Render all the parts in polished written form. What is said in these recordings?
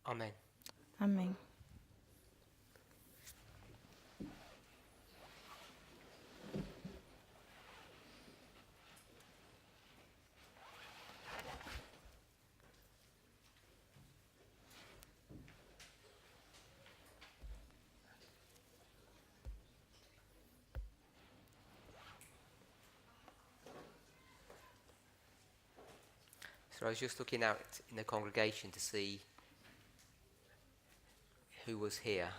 Amen. Amém. So I was just looking out in the congregation to see who was here.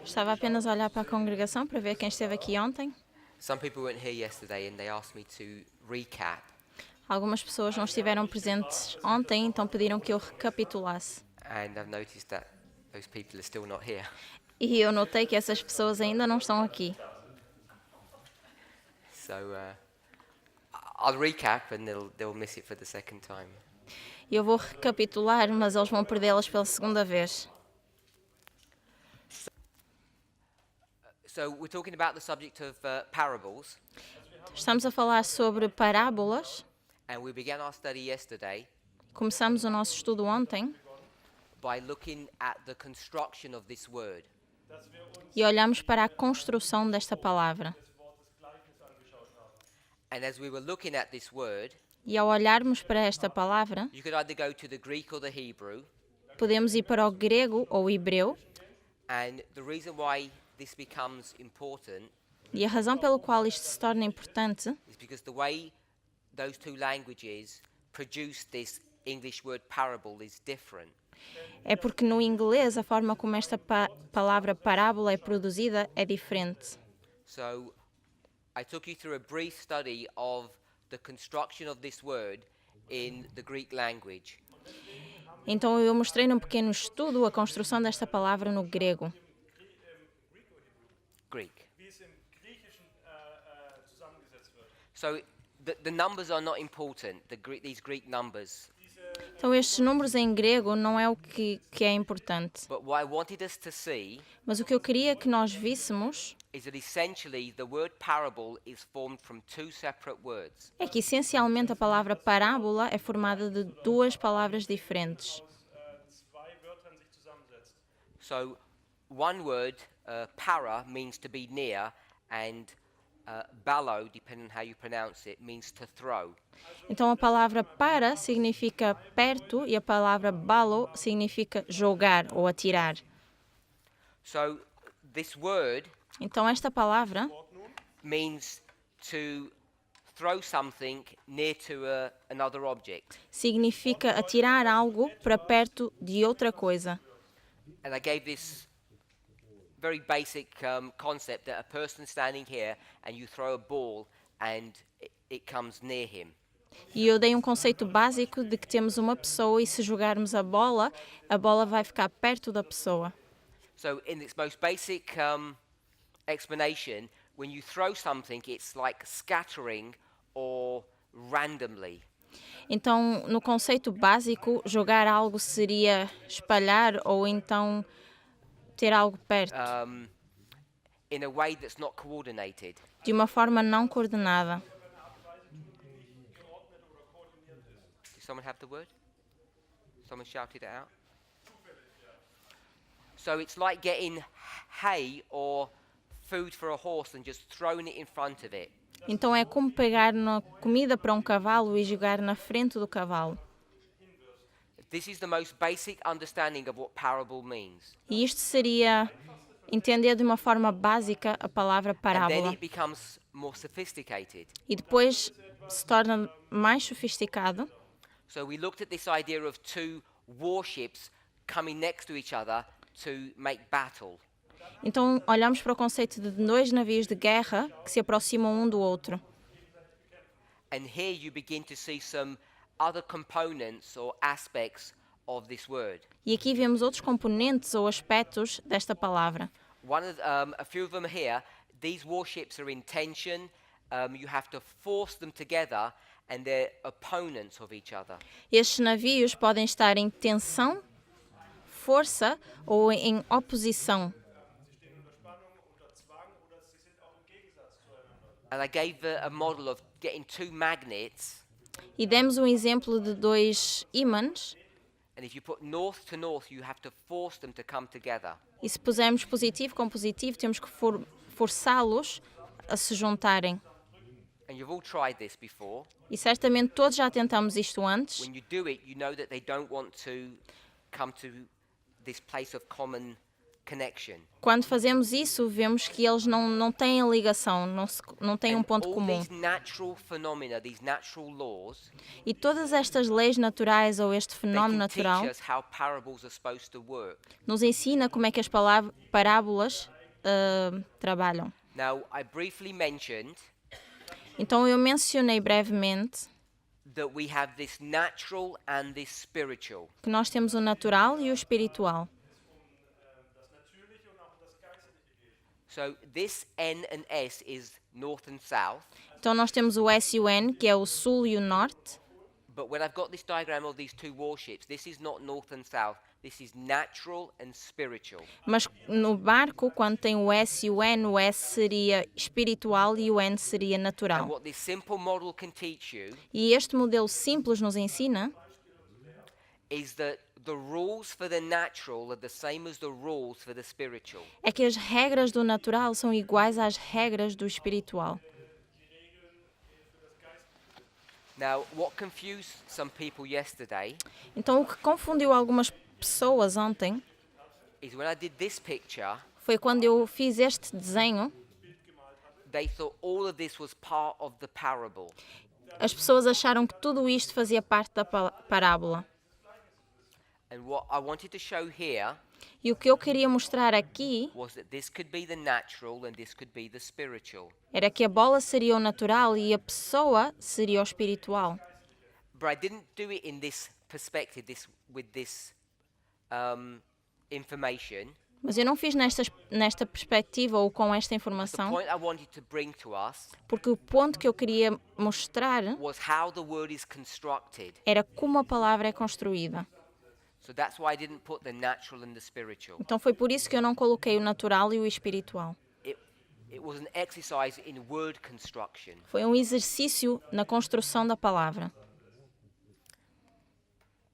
Estava apenas a olhar para a congregação para ver quem esteve aqui ontem. Some people weren't here yesterday and they asked me to recap. Algumas pessoas não estiveram presentes ontem, então pediram que eu recapitulasse. And I've noticed that those people are still not here. E eu notei que essas pessoas ainda não estão aqui. So I'll recap and they'll miss it for the second time. E eu vou recapitular, mas eles vão perdê-las pela segunda vez. So we're talking about the subject of parables, Estamos a falar sobre parábolas. and we began our study yesterday Começamos o nosso estudo ontem by looking at the construction of this word. e olhamos para a construção desta palavra. And as we were looking at this word, E ao olharmos para esta palavra, you could either go to the Greek or the Hebrew, podemos ir para o grego ou o hebreu, and the reason why this becomes important e a razão pela qual isto se torna importante is because the way those two languages produce this English word parable is different. é porque no inglês a forma como esta palavra parábola é produzida é diferente. So I took you through a brief study of the construction of this word in the Greek language. Então eu mostrei num pequeno estudo a construção desta palavra no grego. Greek. wie es im Griechischen zusammengesetzt wird. So the numbers are not important, these Greek numbers. Então estes números em grego não é o que é importante. But what I wanted us to see Mas o que eu queria que nós víssemos is that essentially the word parable is formed from two separate words. é que essencialmente a palavra parábola é formada de duas palavras diferentes. Zwei Wörtern sich zusammensetzt. So one word, para, means to be near, and ballo, depending on how you pronounce it, means to throw. Então a palavra para significa perto e a palavra balo significa jogar ou atirar. So this word Então esta palavra means to throw something near to another object. significa atirar algo para perto de outra coisa. And I gave this very basic concept that a person standing here and you throw a ball and it comes near him. E eu dei um conceito básico de que temos uma pessoa e se jogarmos a bola vai ficar perto da pessoa. So in its most basic explanation, when you throw something, it's like scattering or randomly. Então, no conceito básico, jogar algo seria espalhar ou então ter algo perto, In a way that's not coordinated. de uma forma não coordenada. Does someone have the word? Someone shouted it out. So it's like getting hay or food for a horse and just throwing it in front of it. Então é como pegar na comida para um cavalo e jogar na frente do cavalo. This is the most basic understanding of what parable means. E isto seria entender de uma forma básica a palavra And then parábola. it becomes more sophisticated. E depois se torna mais sofisticado. So we looked at this idea of two warships coming next to each other to make battle. Então olhamos para o conceito de dois navios de guerra que se aproximam um do outro. And here you begin to see some other components or aspects of this word. E aqui vemos outros componentes ou aspectos desta palavra. A few of them here, these warships are in tension. You have to force them together and they're opponents of each other. Estes navios podem estar em tensão, força ou em oposição. Sie stehen unter Spannung, unter Zwang oder sie sind auch im Gegensatz zueinander. And I gave a model of getting two magnets E demos um exemplo de dois ímãs, And if you put north to north, you have to force them to come together. e se pusermos positivo com positivo, temos que forçá-los a se juntarem. And you've all tried this before. E certamente todos já tentamos isto antes. When you do it, you know that they don't want to come to this place of common connection. Quando fazemos isso, vemos que eles não têm a ligação, não têm um And ponto all comum. these natural phenomena, these natural laws, E todas estas leis naturais ou este they fenómeno can teach natural us how parables are supposed to work. nos ensina como é que as parábolas trabalham. Now, I briefly mentioned Então eu mencionei brevemente that we have this natural and this spiritual. que nós temos o natural e o espiritual. So this N and S is north and south, Então nós temos o S e o N, que é o sul e o norte. but when I've got this diagram of these two warships, this is not north and south, this is natural and spiritual. Mas no barco, quando tem o S e o S seria espiritual e o N seria And natural. what this simple model can teach you E este modelo simples nos ensina is that the rules for the natural are the same as the rules for the spiritual. é que as regras do natural são iguais às regras do espiritual. Now, what confused some people yesterday Então o que confundiu algumas pessoas ontem is when I did this picture, foi quando eu fiz este desenho, they thought all of this was part of the parable. as pessoas acharam que tudo isto fazia parte da parábola. And what I wanted to show here E o que eu queria mostrar aqui was that this could be the natural and this could be the spiritual. era que a bola seria o natural e a pessoa seria o espiritual. But I didn't do it in this perspective, with this information. Mas eu não fiz nesta perspectiva ou com esta The informação, point I wanted to bring to us porque o ponto que eu queria mostrar was how the word is constructed. era como a palavra é construída. So that's why I didn't put the natural and the spiritual. Então foi por isso que eu não coloquei o natural e o espiritual. It was an exercise in word construction. Foi um exercício na construção da palavra.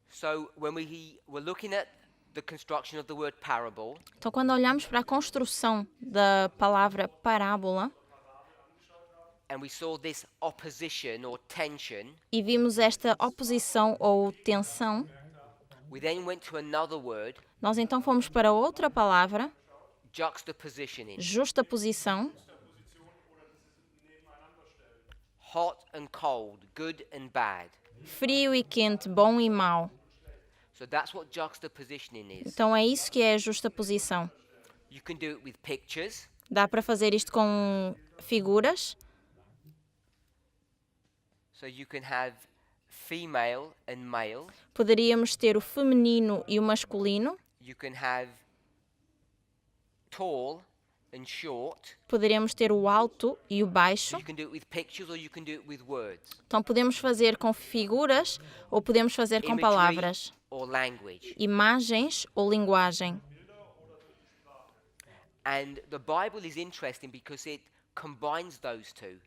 So when we were looking at the construction of the word parable, Então quando olhamos para a construção da palavra parábola and we saw this opposition or tension, e vimos esta oposição ou tensão, we then went to another word, nós então fomos para outra palavra, juxtapositioning. justaposição, Hot and cold, good and bad. frio e quente, bom e mau. So that's what juxtapositioning is. Então é isso que é a justaposição. You can do it with pictures. Dá para fazer isto com figuras. So you can have female and male. Poderíamos ter o feminino e o masculino. You can have tall and short. Poderíamos ter o alto e o baixo. You can do it with pictures or you can do it with words. Então podemos fazer com figuras ou podemos fazer com palavras, or language. imagens ou linguagem. And the Bible is interesting because it combines those two.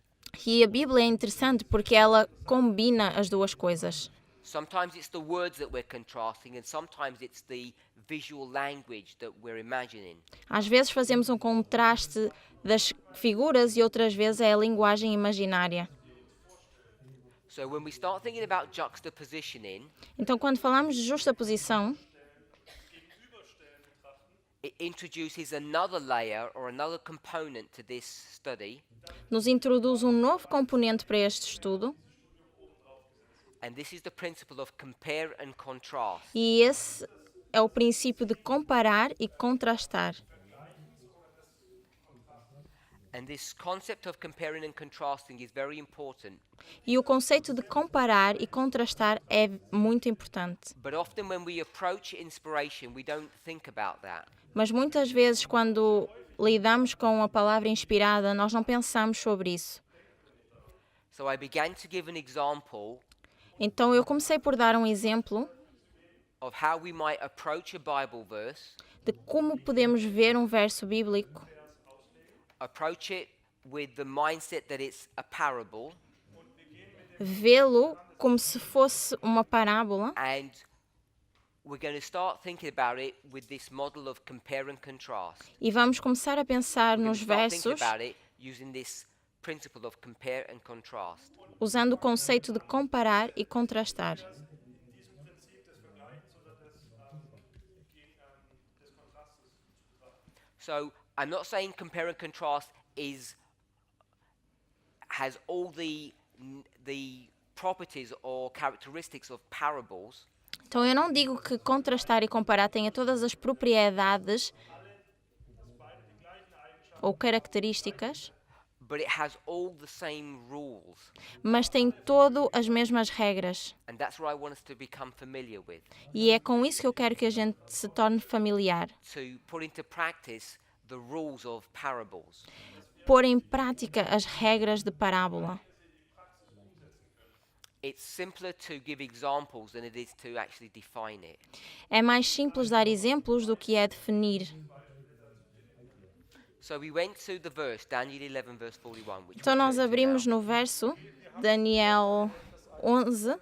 E a Bíblia é interessante porque ela combina as duas coisas. Sometimes it's the words that we're contrasting and sometimes it's the visual language that we're imagining. Às vezes fazemos um contraste das figuras e outras vezes é a linguagem imaginária. So when we start thinking about juxtapositioning, Então quando falamos de justaposição, it introduces another layer or another component to this study, nos introduz um novo componente para este estudo and this is the principle of compare and contrast. e esse é o princípio de comparar e contrastar. And this concept of comparing and contrasting is very important. E o conceito de comparar e contrastar é muito importante. But often when we approach inspiration, we don't think about that. Mas muitas vezes quando lidamos com a palavra inspirada, nós não pensamos sobre isso. So I began to give an example Então eu comecei por dar um exemplo of how we might approach a Bible verse, de como podemos ver um verso bíblico, approach it with the mindset that it's a parable, vê-lo como se fosse uma parábola, and we're going to start thinking about it with this model of compare and contrast. e vamos começar a pensar We're going nos to start thinking versos about it using this principle of compare and contrast. usando o conceito de comparar e contrastar. In diesem Prinzip des Vergleichens oder des Kontrastes zu betrachten. So I'm not saying compare and contrast has all the properties or characteristics of parables, Então eu não digo que contrastar e comparar tenha todas as propriedades ou características, but it has all the same rules. mas tem todo as mesmas regras. And that's what I want us to become familiar with, E é com isso que eu quero que a gente se torne familiar. to put into practice the rules of parables. Pôr em prática as regras de parábola. It's simpler to give examples than it is to actually define it. É mais simples dar exemplos do que é definir. So we went to the verse, Daniel 11, verse 41, which Então we'll nós turn to abrimos now. no verso Daniel 11,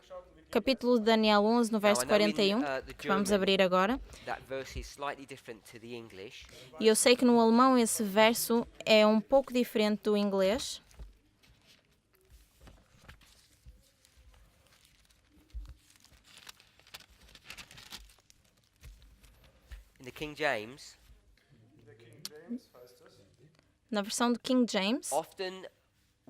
capítulo de Daniel 11, no verso I know in, 41, the que vamos German, abrir agora. That verse is slightly different to the English. E eu sei que no alemão esse verso é um pouco diferente do inglês. In the King James, In der King James heißt es, Na versão do King James, often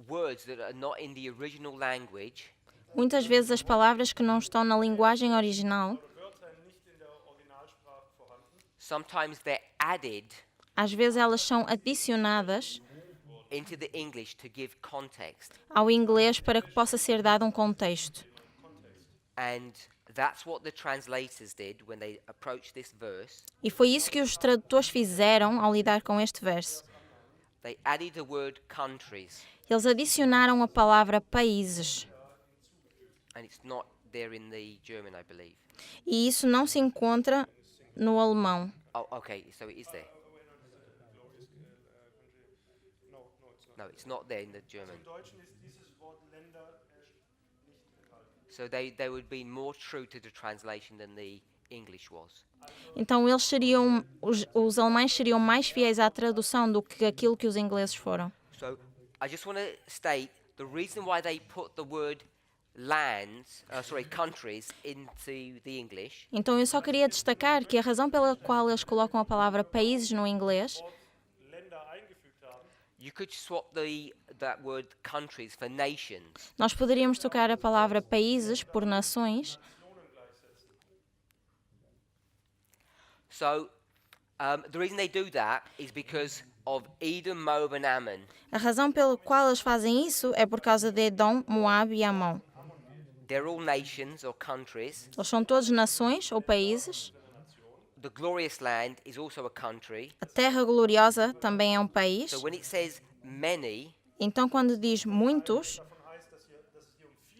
words that are not in the original language muitas vezes as palavras que não estão na linguagem original, oder Wörter nicht in der Originalsprache vorhanden, sometimes they're added às vezes elas são adicionadas into the English to give context. ao inglês para que possa ser dado um contexto. And that's what the translators did when they approached this verse. E foi isso que os tradutores fizeram ao lidar com este verso. They added the word countries, Eles adicionaram a palavra países. and it's not there in the German, I believe. E isso não se encontra no alemão. Oh, okay, so it is there. No, it's not there in the German. im Deutschen ist dieses Wort Länder nicht enthalten. So they would be more true to the translation than the English was. Então eles seriam, os alemães seriam mais fiéis à tradução do que aquilo que os ingleses foram. So I just want to state the reason why they put the word countries into the English Então eu só queria destacar que a razão pela qual eles colocam a palavra países no inglês, Länder eingefügt haben, you could swap that word countries for nations. nós poderíamos trocar a palavra países por nações. So the reason they do that is because of Edom, Moab, and Ammon. A razão pela qual eles fazem isso é por causa de Edom, Moab e Amon. They're all nations or countries. Eles são todos nações ou países. The glorious land is also a country. A Terra Gloriosa também é um país. So when it says many, Então, quando diz muitos,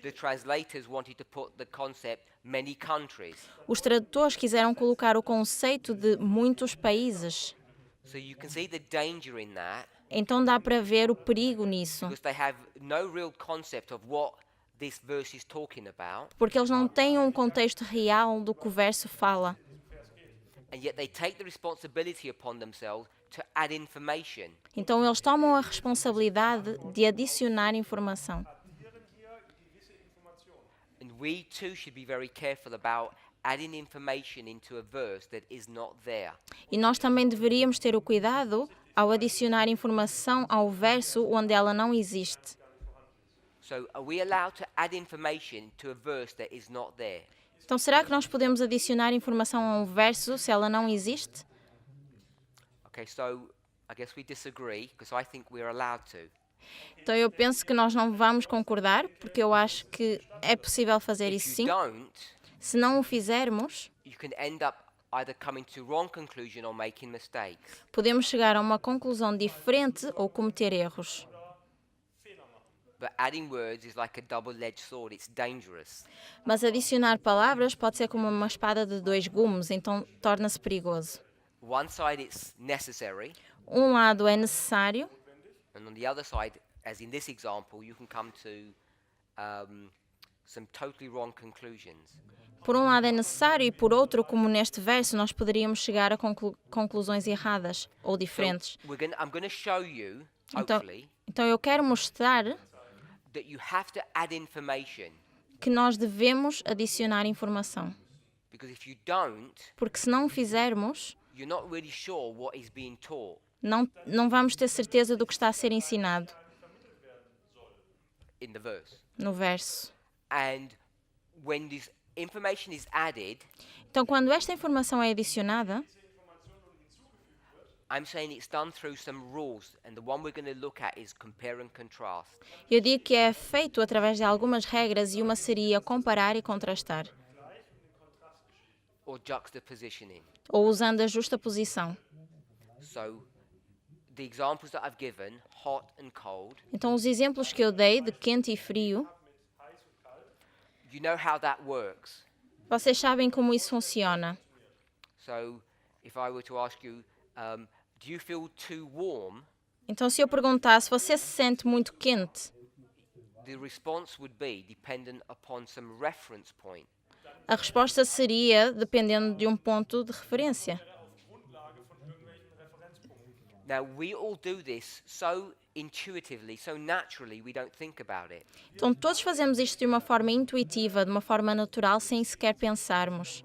the translators wanted to put the concept many countries. os tradutores quiseram colocar o conceito de muitos países. So you can see the danger in that Então dá para ver o perigo nisso, because they have no real concept of what this verse is talking about, porque eles não têm um contexto real do que o verso fala. and yet they take the responsibility upon themselves to add information. Então eles tomam a responsabilidade de adicionar informação. And we too should be very careful about adding information into a verse that is not there. E nós também deveríamos ter o cuidado ao adicionar informação ao verso onde ela não existe. So are we allowed to add information to a verse that is not there? Então será que nós podemos adicionar informação a um verso se ela não existe? Okay, so I guess we disagree because I think we're allowed to. Então eu penso que nós não vamos concordar, porque eu acho que é possível fazer isso If sim. you don't, Se não o fizermos, you can end up either coming to wrong conclusion or making mistakes. podemos chegar a uma conclusão diferente ou cometer erros. But adding words is like a double-edged sword. It's dangerous. Mas adicionar palavras pode ser como uma espada de dois gumes, então torna-se perigoso. One side it's necessary, Um lado é necessário, and on the other side, as in this example, you can come to some totally wrong conclusions. Por um lado é necessário e por outro, como neste verso, nós poderíamos chegar a conclusões erradas ou diferentes. I'm going to show you, Então, hopefully, então eu quero mostrar that you have to add information, que nós devemos adicionar informação. because if you don't, Porque se não o fizermos, you're not really sure what is being taught não vamos ter certeza do que está a ser ensinado in the verse. no verso. And when this information is added, Então, quando esta informação é adicionada, I'm saying it's done through some rules, and the one we're going to look at is compare and contrast. eu digo que é feito através de algumas regras e uma seria comparar e contrastar, Or juxtapositioning. ou usando a justa posição. So, the examples that I've given, hot and cold, Então, os exemplos que eu dei de quente e frio, you know how that works. vocês sabem como isso funciona. So, if I were to ask you, do you feel too warm? Então, se eu perguntasse, você se sente muito quente? The response would be dependent upon some reference point. A resposta seria dependendo de um ponto de referência. Now, we all do this so intuitively, so naturally, we don't think about it. Então, todos fazemos isto de uma forma intuitiva, de uma forma natural, sem sequer pensarmos.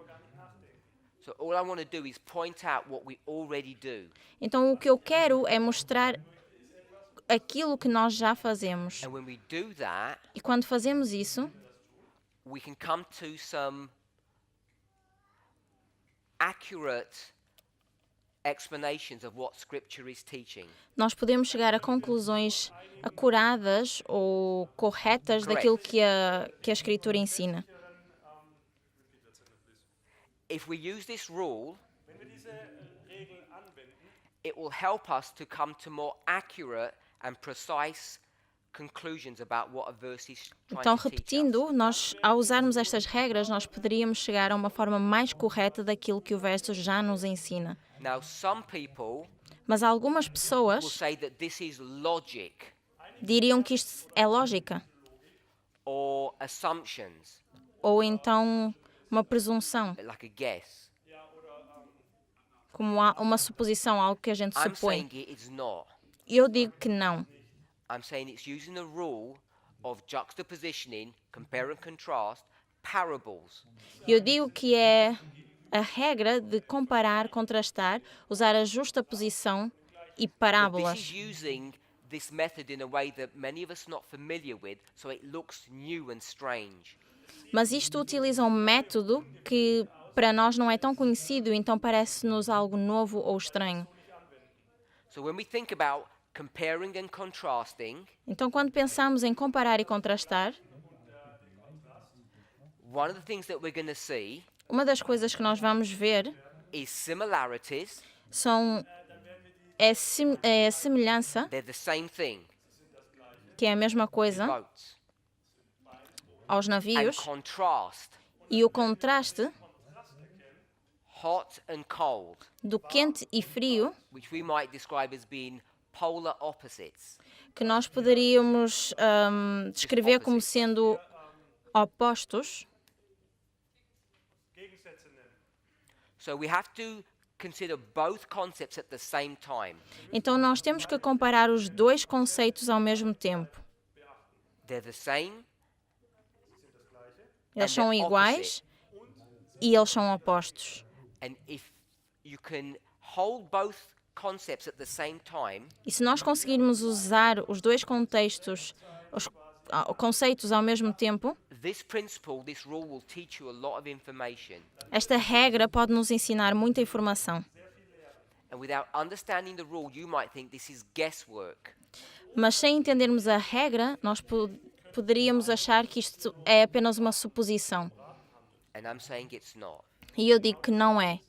So all I want to do is point out what we already do. Então, o que eu quero é mostrar aquilo que nós já fazemos. And when we do that, E quando fazemos isso, we can come to some accurate explanations of what Scripture is teaching. nós podemos chegar a conclusões acuradas ou corretas daquilo que a Escritura ensina. If we use this rule, Wenn wir diese Regel anwenden, it will help us to come to more accurate and precise conclusions about what a verse is trying Então, to teach us. repetindo, nós, ao usarmos estas regras, nós poderíamos chegar a uma forma mais correta daquilo que o verso já nos ensina. Now, some people Mas algumas will pessoas say that this is logic diriam que isto é lógica, or assumptions, ou então uma presunção, like a guess. como uma suposição, algo que a gente I'm supõe. saying it's not. E eu digo que não. I'm saying it's using the rule of juxtapositioning, compare and contrast, parables. Eu digo que é a regra de comparar, contrastar, usar a justa posição e But this is parábolas. using this method in a way that many of us are not familiar with, so it looks new and strange. Mas isto utiliza um método que para nós não é tão conhecido, então parece-nos algo novo ou estranho. So when we think about comparing and contrasting, Então, quando pensamos em comparar e contrastar, one of the things that we're going to see uma das coisas que nós vamos ver is similarities. é a semelhança, They're the same thing, que é a mesma coisa, boats, aos and navios, contrast, e o contraste hot and cold, do quente e frio, which we might describe as being polar opposites. que nós poderíamos descrever como sendo opostos. Gegensätze nennen. So we have to consider both concepts at the same time. Então, nós temos que comparar os dois conceitos ao mesmo tempo. They're the same, Eles são iguais e eles são opostos. and if you can hold both concepts at the same time, E se nós conseguirmos usar os dois contextos, os conceitos ao mesmo tempo, this principle, this rule will teach you a lot of information. esta regra pode nos ensinar muita informação. And without understanding the rule, you might think this is guesswork. Mas sem entendermos a regra, nós poderíamos achar que isto é apenas uma suposição. And I'm saying it's not. E eu digo que não é.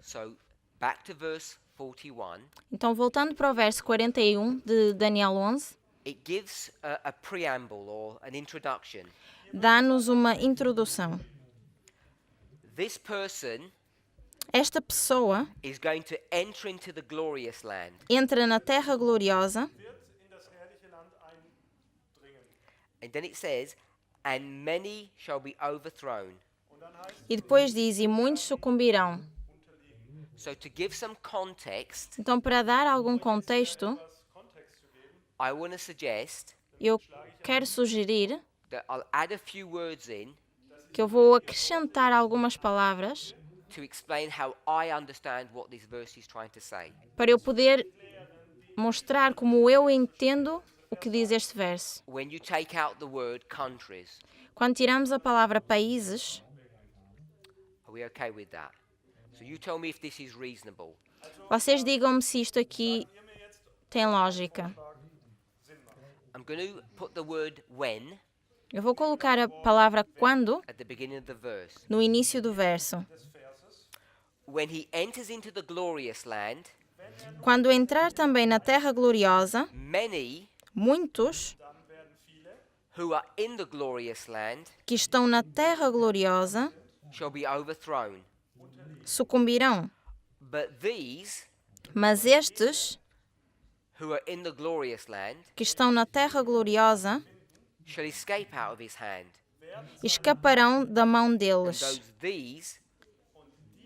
So, back to verse 41. Então, voltando para o verso 41 de Daniel 11, It gives a preamble or an introduction. dá-nos uma introdução. This person Esta pessoa is going to enter into the glorious land. entra na terra gloriosa Wird in das herrliche Land eindringen. And then it says, and many shall be overthrown. E depois diz, e muitos sucumbirão. So to give some context, Então, para dar algum contexto, I want to suggest eu quero sugerir that I'll add a few words in que eu vou acrescentar algumas palavras to explain how I understand what this verse is trying to say. para eu poder mostrar como eu entendo o que diz este verso. When you take out the word countries, Quando tiramos a palavra países, are we okay with that? So you tell me if this is reasonable. vocês digam-me se isto aqui tem lógica. I'm going to put the word when Eu vou colocar a palavra quando at the beginning of the verse. no início do verso. When he enters into the glorious land, Quando entrar também na terra gloriosa, many muitos who are in the glorious land que estão na terra gloriosa shall be overthrown. sucumbirão. But these Mas estes who are in the glorious land que estão na terra gloriosa shall escape out of his hand. escaparão da mão And deles. these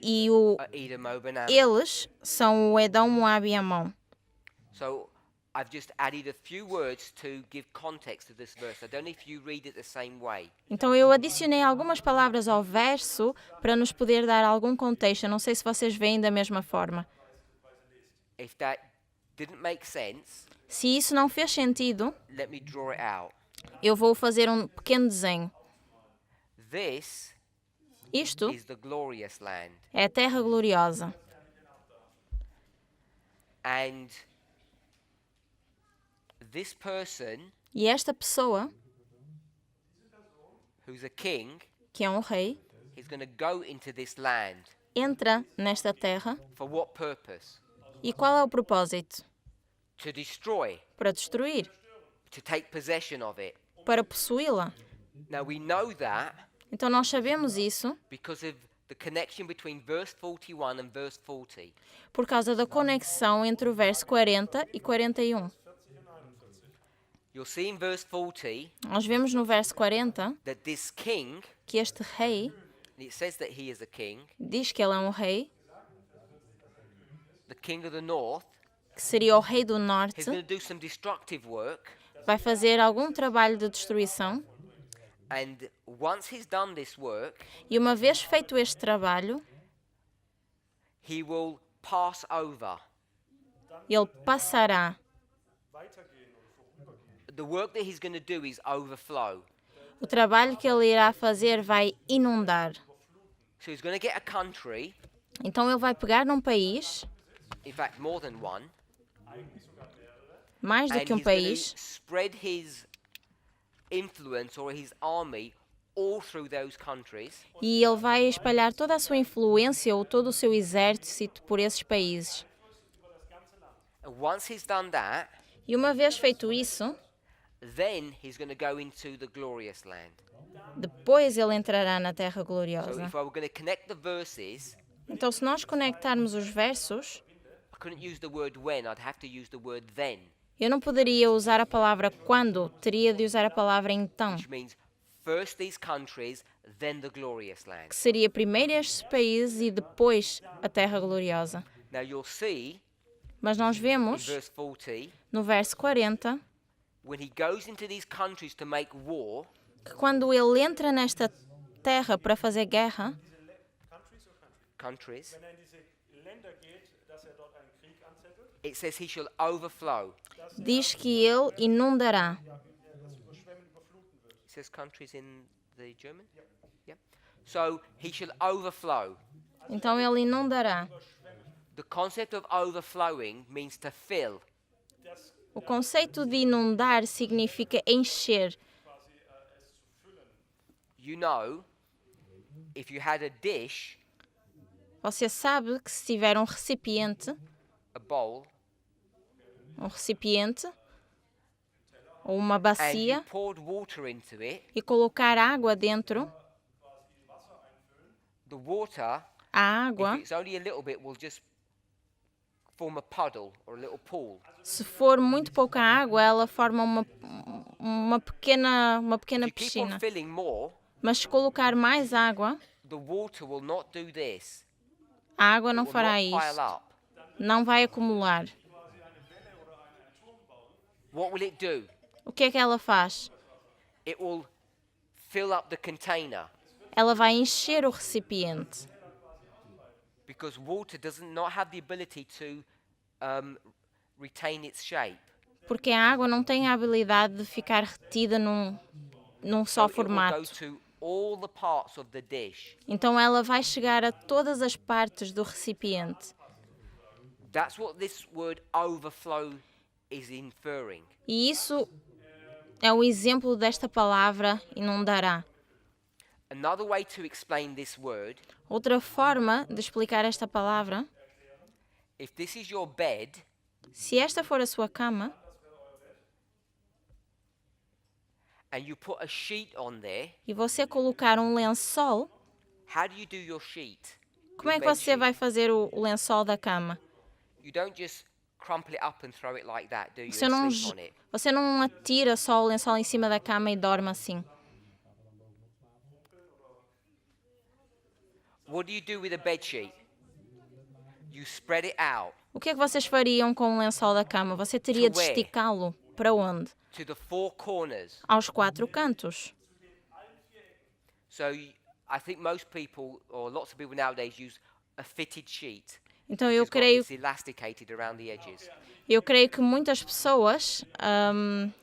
E o are Edom, Moab, and Ammon. eles são o Edom, Moab e Amon. So I've just added a few words to give context to this verse. I don't know if you read it the same way. Então eu adicionei algumas palavras ao verso para nos poder dar algum contexto. Eu não sei se vocês veem da mesma forma. If that didn't make sense, Se isso não fez sentido, let me draw it out. eu vou fazer um pequeno desenho. This Isto is the glorious land. é a terra gloriosa. And this person, E esta pessoa, who's a king, que é um rei, is going to go into this land. entra nesta terra. For what purpose? E qual é o propósito? To destroy, Para destruir, to take possession of it. para possuí-la. Now we know that Então nós sabemos isso because of the connection between verse 41 and verse 40. por causa da conexão entre o verso 40 e 41. You'll see in verse 40 Nós vemos no verso 40 that this king, que este rei, and it says that he is a king, diz que ele é um rei, the king of the north, que seria o rei do norte, he's going to do some destructive work. vai fazer algum trabalho de destruição. And once he's done this work, E uma vez feito este trabalho, he will pass over. ele passará. The work that he's going to do is overflow. O trabalho que ele irá fazer vai inundar. So he's going to get a country, Então ele vai pegar num país, in fact more than one, mais do and que um he's going to país, spread his influence or his army all through those countries. e ele vai espalhar toda a sua influência ou todo o seu exército por esses países. And once he's done that, E uma vez feito isso, then he's going to go into the glorious land. depois ele entrará na terra So gloriosa. if I were going to connect the verses, Então, se nós conectarmos os versos, I couldn't use the word when, I'd have to use the word then, eu não poderia usar a palavra quando, teria de usar a palavra então, which means first these countries, then the glorious land. que seria primeiro estes países e depois a terra gloriosa. Now you'll see Mas nós in vemos verse 40, no verso 40 when he goes into these countries to make war, que quando ele entra nesta terra para fazer guerra, countries, Wenn er in diese Länder geht, dass er dort einen Krieg anzettelt. it says he shall overflow. diz que ele inundará. It says countries in the German? Yeah. So he shall overflow. Então ele inundará. The concept of overflowing means to fill. O conceito de inundar significa encher. You know, if you had a dish, Você sabe que se tiver um recipiente a bowl, ou uma and you bacia poured water into it, e colocar água dentro, the water, a água, if it's only a little bit, will just form a puddle or a little pool. Se for muito pouca água, ela forma uma pequena If you keep on piscina. filling more, Mas se colocar mais água, the water will not do this. a água não It will fará not pile isso. up. Não vai acumular. What will it do? O que é que ela faz? It will fill up the container Ela vai encher o recipiente. because water does not have the ability to retain its shape. Porque a água não tem a habilidade de ficar retida num So só it will go formato. to all the parts of the dish. Então ela vai chegar a todas as partes do recipiente. That's what this word overflow is inferring. E isso é o exemplo desta palavra inundará. Another way to explain this word, Outra forma de explicar esta palavra, if this is your bed, se esta for a sua cama and you put a sheet on there, e você colocar um lençol, how do you do your sheet? como é Your que bed você sheet? vai fazer o lençol da cama? You don't just crumple it up and throw it like that, do you? Você And não, sleep on it. você não atira só o lençol em cima da cama e dorme assim. What do you do with a bed sheet? You spread it out O que é que vocês fariam com o lençol da cama? Você teria de To where? esticá-lo para onde? to the four corners. Aos 4 cantos. So I think most people, or lots of people nowadays, use a fitted sheet. Então It's elasticated around the edges. eu creio que muitas pessoas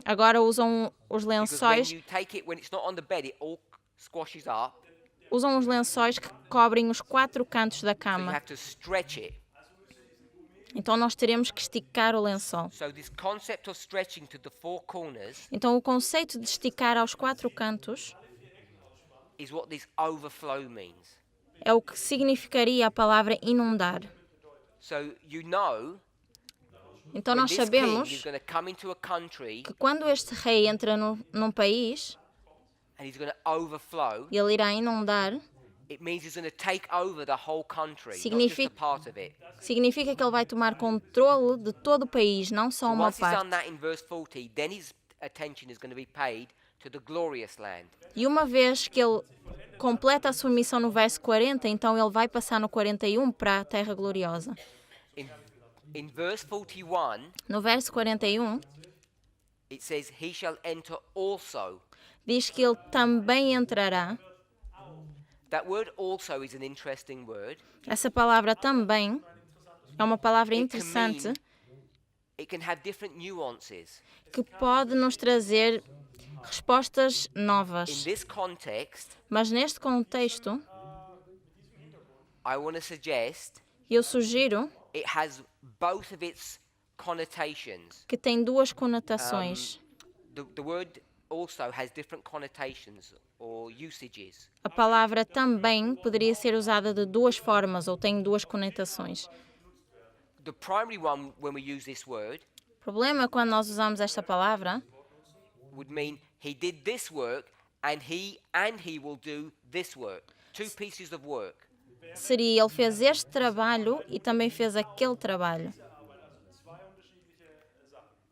agora usam os Because when lençóis, you take it, when it's not on the bed, it all squashes up. usam os lençóis que cobrem os 4 cantos da So you cama. have to stretch it. Então nós teremos que esticar o lençol. So this concept of stretching to the four corners Então o conceito de esticar aos 4 cantos is what this overflow means. é o que significaria a palavra inundar. So you know Então when nós this king is sabemos going to come into a country que quando este rei entra num país and he's going to overflow, e ele irá inundar, it means he's going to take over the whole country, not just a Significa- part of it. significa que ele vai tomar controle de todo o país, não só So uma once he's done parte. that in verse 40, then his attention is going to be paid to the glorious land. E uma vez que ele completa a sua missão no verso 40, então ele vai passar no 41 para a terra gloriosa. In verse 41, No verso 41, it says, he shall enter also. diz que ele também entrará. That word also is an interesting word. Essa palavra também é uma palavra It can interessante mean- It can have different nuances. que pode nos trazer respostas In novas. this context, Mas neste contexto, I want to suggest eu sugiro it has both of its connotations. que tem duas conotações. The word also has different connotations or usages. A palavra também poderia ser usada de duas formas ou tem duas conotações. The primary one, when we use this word, O problema quando nós usamos esta palavra would mean he did this work and he will do this work. Two pieces of work. seria ele fez este trabalho e também fez aquele trabalho.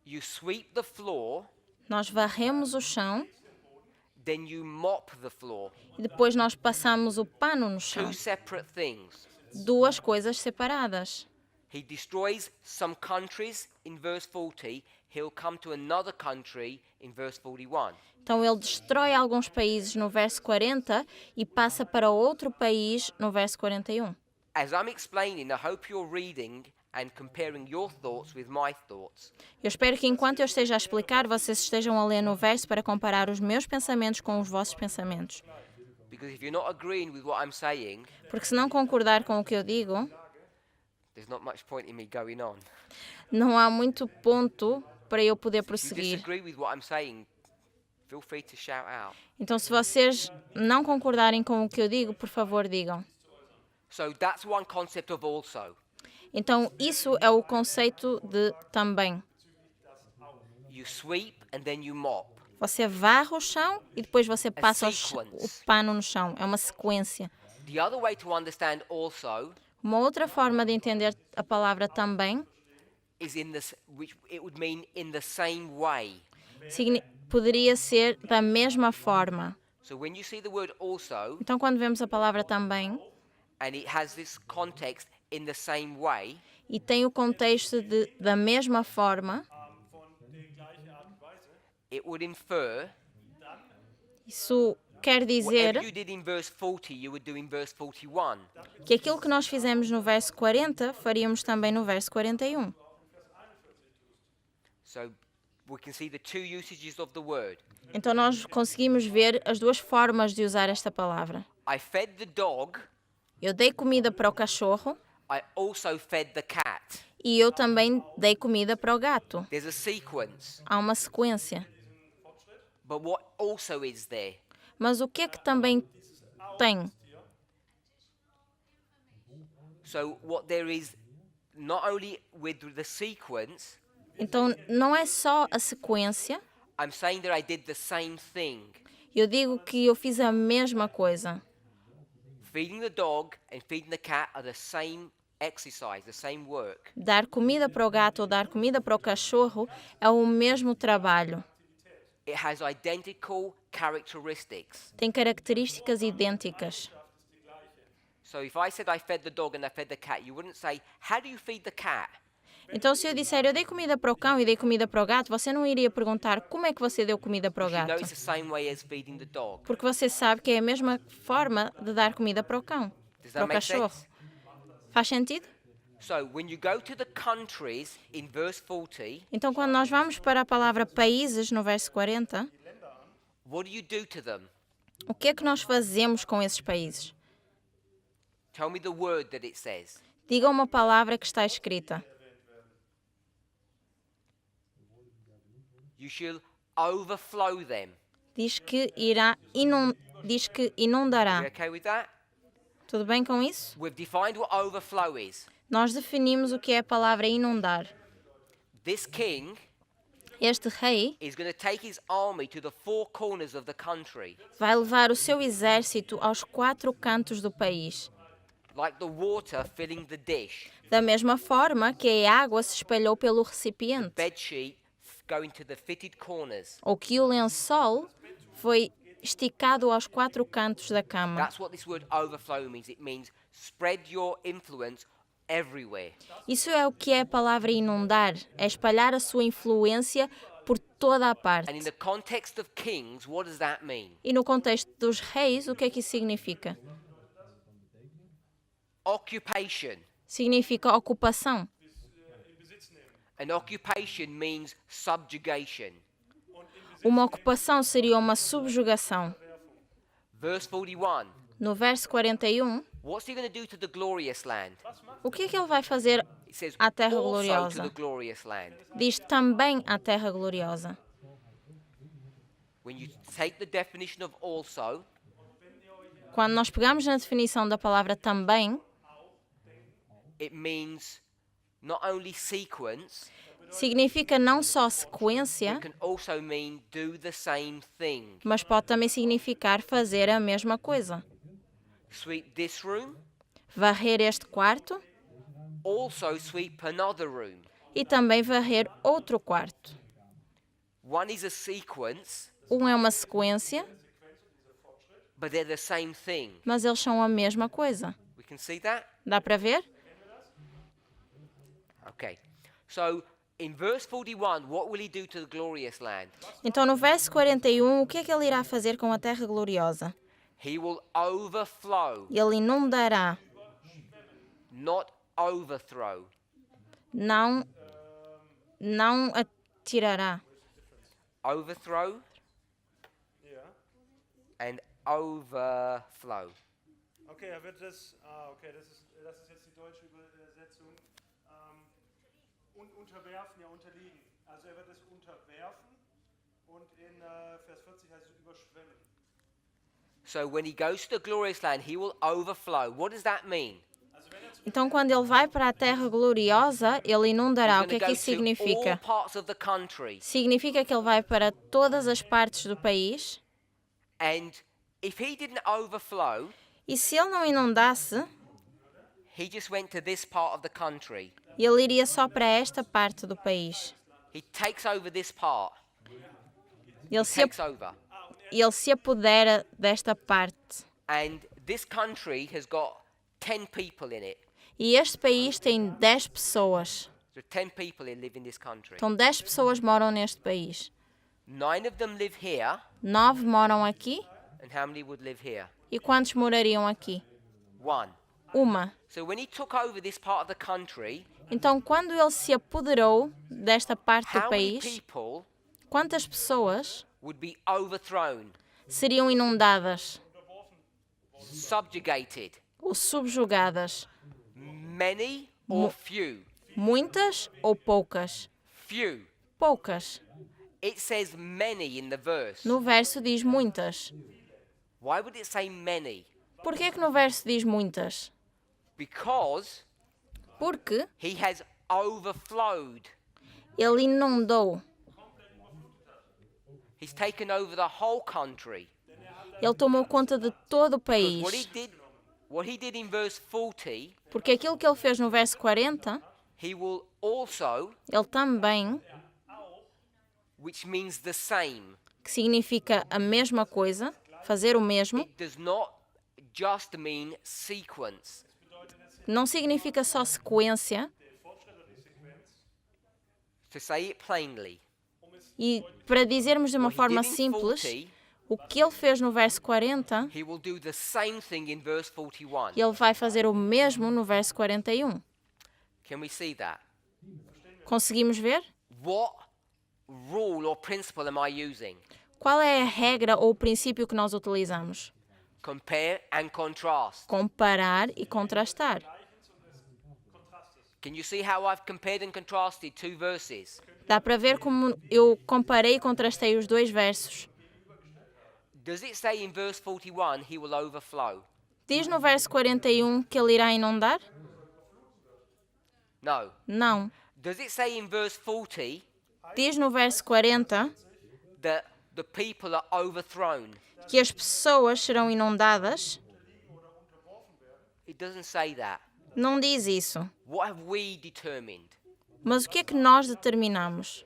You sweep the floor, Nós varremos o chão then you mop the floor. e depois nós passamos o pano no chão. Two separate things. Duas coisas separadas. He destroys some countries in verse 40, he'll come to another country in verse 41. Então ele destrói alguns países no verso 40 e passa para outro país no verso 41. As I'm explaining, I hope you're reading and comparing your thoughts with my thoughts. Eu espero que enquanto eu esteja a explicar, vocês estejam a ler no verso para comparar os meus pensamentos com os vossos pensamentos. Because if you're not agreeing with what I'm saying, Porque se não concordar com o que eu digo, there's not much point in me going on. não há muito ponto para eu poder If you prosseguir. disagree with what I'm saying, feel free to shout out. Então, se vocês não concordarem com o que eu digo, por favor, digam. So that's one concept of also. Então, isso é o conceito de também. You sweep and then you mop. Você varre o chão e depois você passa o sequence. pano no chão. É uma sequência. The other way to understand also Uma outra forma de entender a palavra também is which it would mean in the same way. Poderia ser da mesma forma. So when you see the word also, Então, quando vemos a palavra também, and it has this context in the same way, e tem o contexto de da mesma forma, von der gleichen Art und Weise, it would infer isso quer dizer whatever you did in verse 40, you would do in verse 41. que aquilo que nós fizemos no verso 40, faríamos também no verso 41. So we can see the two usages of the word. Então nós conseguimos ver as duas formas de usar esta palavra. I fed the dog, Eu dei comida para o cachorro I also fed the cat. e eu também dei comida para o gato. There's a sequence. Há uma sequência. But what also is there? Mas o que é que também tem? So what there is, not only with the sequence, Então não é só a sequência. I'm saying that I did the same thing. Eu digo que eu fiz a mesma coisa. Feeding the dog and feeding the cat are the same exercise, the same work. Dar comida para o gato ou dar comida para o cachorro é o mesmo trabalho. It has identical characteristics. Tem características idênticas. So if I said I fed the dog and I fed the cat, you wouldn't say, how do you feed the cat? Então, se eu disser eu dei comida para o cão e dei comida para o gato, você não iria perguntar como é que você deu comida para o You know gato. it's the same way as feeding the dog. Porque você sabe que é a mesma forma de dar comida para o cão, Does para that o make cachorro. sense? Faz sentido? So when you go to the countries in verse 40, Então, quando nós vamos para a palavra países no verso 40, what do you do to them? o que é que nós fazemos com esses países? Tell me the word that it says. Diga uma palavra que está escrita. You shall overflow them. Diz que inundará. You okay with that? Tudo bem com isso? We've defined what overflow is. Nós definimos o que é a palavra inundar. This king Este rei is going to take his army to the four corners of the country, vai levar o seu exército aos quatro cantos do país, like the water filling the dish, da mesma forma que a água se espalhou pelo recipiente, bedsheet going to the fitted corners. ou que o lençol foi esticado aos quatro cantos da cama. That's what this word overflow means. It means spread your influence everywhere. Isso é o que é a palavra inundar, é espalhar a sua influência por toda a And in parte. the context of kings, what does that mean? E no contexto dos reis, o que é que isso significa? Occupation. Significa ocupação. An occupation means subjugation. Uma ocupação seria uma subjugação. Verse 41. No verso 41, What's he going to do to the glorious land? o que é que ele vai fazer It says à terra also to gloriosa? the glorious land. Diz também à terra gloriosa. When you take the definition of also, Quando nós pegamos na definição da palavra também, it means not only sequence, significa não só sequência, it can also mean do the same thing. mas pode também significar fazer a mesma coisa. Sweep this room, Varrer este quarto also sweep another room. e também varrer outro quarto. One is a sequence, Um é uma sequência, but they're the same thing. mas eles são a mesma coisa. We can see that? Dá para ver? Okay. So, in verse 41, what will he do to the glorious land? Então, no verso 41, o que é que ele irá fazer com a terra gloriosa? He will overflow, Ele inundará, not overthrow. não atirará. Overthrow Ja. and overflow. Okay, er wird das, okay, das ist jetzt die deutsche Übersetzung. Und unterwerfen, ja, unterliegen. Also er wird es unterwerfen und in Vers 40 heißt es überschwemmen. So when he goes to the glorious land, he will overflow. What does that mean? Então, quando ele vai para a terra gloriosa, ele inundará. O que é que isso to all significa? parts of the country. Significa que ele vai para todas as partes do país. And if he didn't overflow, E se ele não inundasse, he just went to this part of the country. E ele iria só para esta parte do país. He takes over this part. Ele Takes over. se apodera desta parte. And this country has got 10 people in it. E este país tem 10 pessoas. So 10 people who live in this country. Então 10 pessoas moram neste país. 9 of them live here. 9 moram aqui. And how many would live here? E quantos morariam aqui? 1. Uma. So when he took over this part of the country, Então, quando ele se apoderou desta parte do how many país, people quantas pessoas would be overthrown, seriam inundadas subjugated? ou subjugadas? Many or few? Muitas ou poucas? Few. Poucas. It says many in the verse. No verso diz muitas. Why would it say many? Por que no verso diz muitas? Because Porque he has overflowed. ele inundou. He's taken over the whole country. Ele tomou conta de todo o Because país. what he did in verse 40, Porque aquilo que ele fez no verso 40, he will also, ele também, which means the same. que significa a mesma coisa, fazer o mesmo, It does not just mean sequence. não significa só sequência. To say it plainly, E para dizermos de uma what he forma did in simples, 40, o que ele fez no verso 40, he will do the same thing in verse 41. ele vai fazer o mesmo no verso 41. Can we see that? Conseguimos ver? What rule or principle am I using? Qual é a regra ou o princípio que nós utilizamos? Compare and contrast. Comparar e contrastar. Can you see how I've compared and contrasted 2 verses? Dá para ver como eu comparei e contrastei os dois versos. Does it say in verse 41 he will overflow? Diz no verso 41 que ele irá inundar? No. Não. Does it say in verse 40 Diz no verso 40 that the people are overthrown? que as pessoas serão inundadas? It doesn't say that. Não diz isso. What have we determined? Mas o que é que nós determinamos?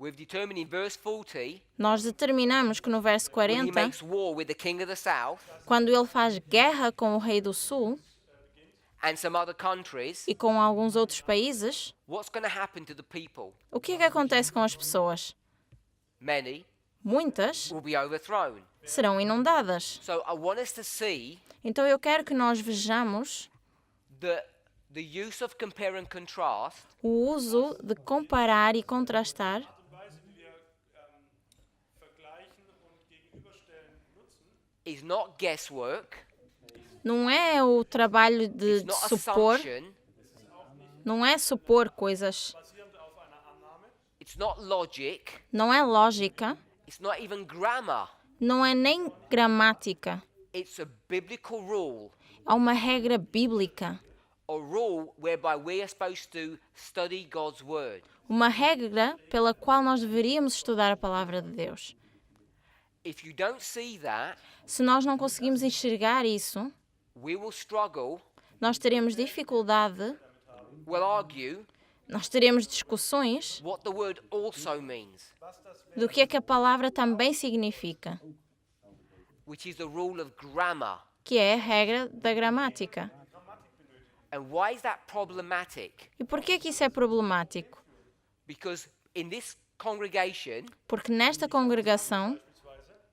We've determined in verse 40 Nós determinamos que no verso when he 40, makes war with the king of the south quando ele faz guerra com o rei do sul and some other countries, e com alguns outros países, what's going to happen to the people? o que é que acontece com as pessoas? Many Muitas will be overthrown. serão inundadas. So I want us to see Então eu quero que nós vejamos that the use of compare and contrast o uso de comparar e contrastar Weise, wie wir vergleichen und gegenüberstellen nutzen, is not guesswork, não é o trabalho de it's not supor, assumption, não é supor coisas, basierend auf einer Annahme, it's not logic, não é lógica, it's not even grammar. não é nem gramática. It's a biblical rule, Há uma regra bíblica, a rule whereby we are supposed to study God's word. uma regra pela qual nós deveríamos estudar a palavra de Deus. If you don't see that, Se nós não conseguimos enxergar isso, we will struggle, nós teremos dificuldade, we'll argue nós teremos discussões what the word also means, do que é que a palavra também significa, which is the rule of grammar. que é a regra da gramática. And why is that problematic? E por que isso é problemático? Because in this congregation, Porque nesta congregação,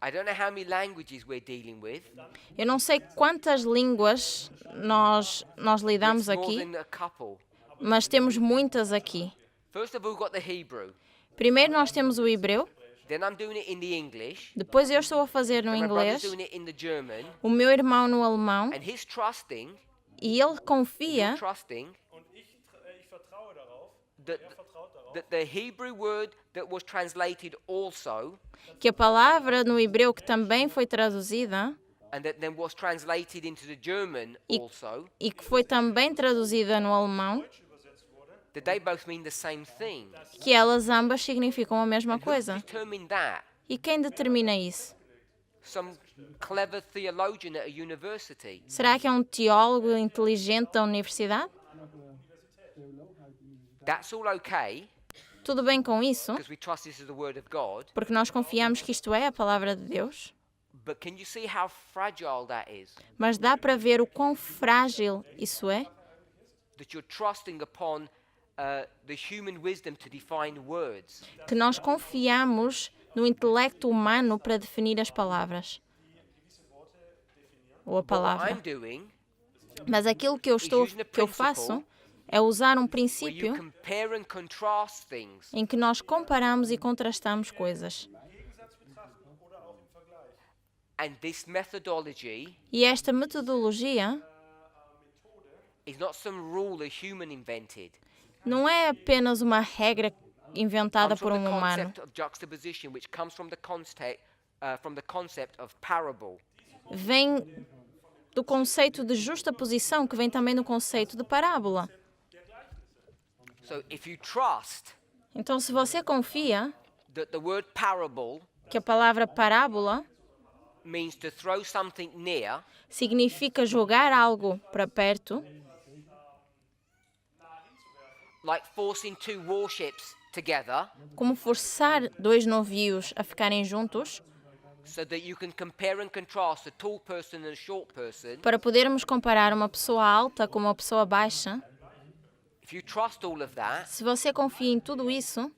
I don't know how many languages we're dealing with. eu não sei quantas línguas nós lidamos It's more aqui, than a couple. mas temos muitas aqui. First of all, we've got the Hebrew. Primeiro nós temos o hebreu, Then I'm doing it in the English. depois eu estou a fazer no Then my brother's inglês, doing it in the German. o meu irmão no alemão, And he's trusting, e ele confia und ich vertraue darauf, that, vertraut darauf, that the Hebrew word that was translated also, que a palavra no hebreu que também foi traduzida and that then was translated into the German also, e que foi também traduzida no alemão, that they both mean the same thing. que elas ambas significam a mesma And who coisa. determined that? E quem determina isso? Some clever theologian at a university. Será que é um teólogo inteligente da universidade? That's all okay Tudo bem com isso, because we trust this is the word of God. porque nós confiamos que isto é a palavra de Deus. But can you see how fragile that is? Mas dá para ver o quão frágil isso é? That you're trusting upon the human wisdom to define words. Que nós confiamos no intelecto humano para definir as palavras. Ou a But what palavra. I'm doing, Mas aquilo que eu faço é usar um where you princípio compare and contrast things. em que nós comparamos e contrastamos coisas. Gegensatz betrachten oder auch im Vergleich. And this methodology E esta metodologia is not some rule a human invented. não é apenas uma regra inventada Comes por from the humano. concept of juxtaposition, which comes from the concept of parable. Vem do conceito de justaposição, que vem também do conceito de parábola. So if you trust Então, se você confia that the word parable que a palavra parábola means to throw something near, significa jogar algo para perto, like forcing two warships together, como forçar dois navios a ficarem juntos, so that you can compare and contrast a tall person and a short person, para podermos comparar uma pessoa alta com uma pessoa baixa. if you trust all of that, Se você confia em tudo isso,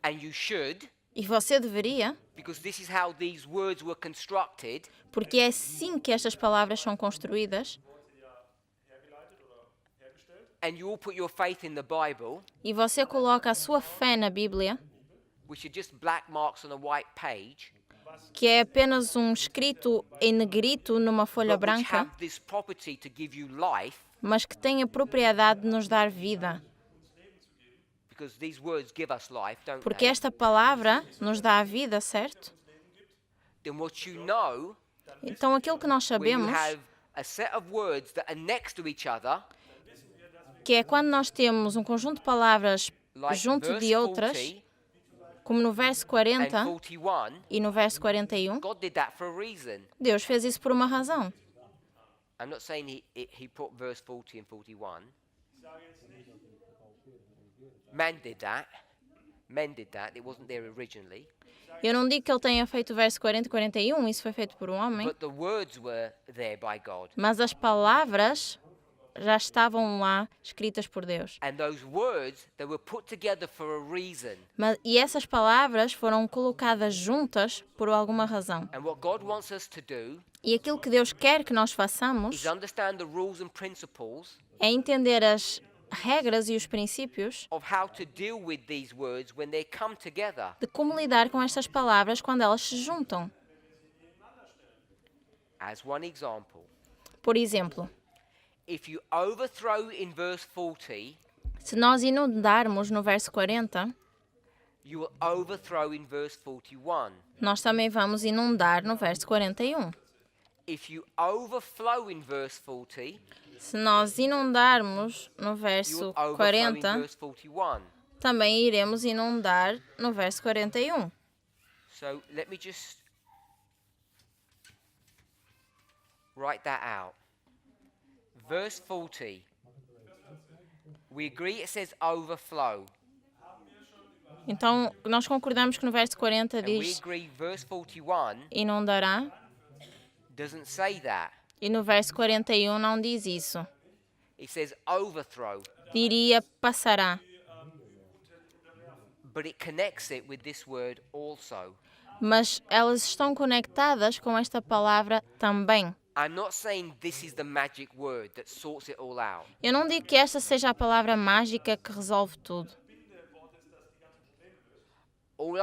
and you should, e você deveria, because this is how these words were constructed, porque é assim que estas palavras são construídas, and you all put your faith in the Bible, e você coloca a sua fé na Bíblia, which are just black marks on a white page, que é apenas um escrito em negrito numa folha but which branca, have this property to give you life, mas que tem a propriedade de nos dar vida. because these words give us life, don't Porque they? esta palavra nos dá a vida, certo? Then what you know, Então aquilo que nós when you sabemos, have a set of words that are next to each other, que é quando nós temos um conjunto de palavras like junto verse de outras, 40 como no verso and 40 41, e no verso 41, God did that for a reason. Deus fez isso por uma razão. I'm not saying he put verse 40 and 41. Man did that. Men did that. It wasn't there originally. Eu não digo que ele tenha feito o verso 40 e 41, isso foi feito por um homem, But the words were there by God. mas as palavras já estavam lá escritas por Deus. And those words, they were put together for a reason. E essas palavras foram colocadas juntas por alguma razão. And what God wants us to do E aquilo que Deus quer que nós is façamos understand the rules and principles é entender as regras e os princípios of how to deal with these words when they come together. de como lidar com estas palavras quando elas se juntam. As one example, Por exemplo, if you overthrow in verse 40, se nós inundarmos no verso 40, you will overthrow in verse 41. nós também vamos inundar no verso 41. If you overflow in verse 40, Se nós inundarmos no you verso will overflow in 40, verse 41. também iremos inundar no verso 41. So let me just write that out. Verse 40. We agree it says overflow. Então, nós concordamos que no verso 40 And we diz agree verse 41 inundará, doesn't say that. e no verso 41 não diz isso. It says overthrow. Diria passará. But it connects it with this word also. Mas elas estão conectadas com esta palavra também. I'm not saying this is the magic word that sorts it all out. Eu não digo que esta seja a palavra mágica que resolve tudo. All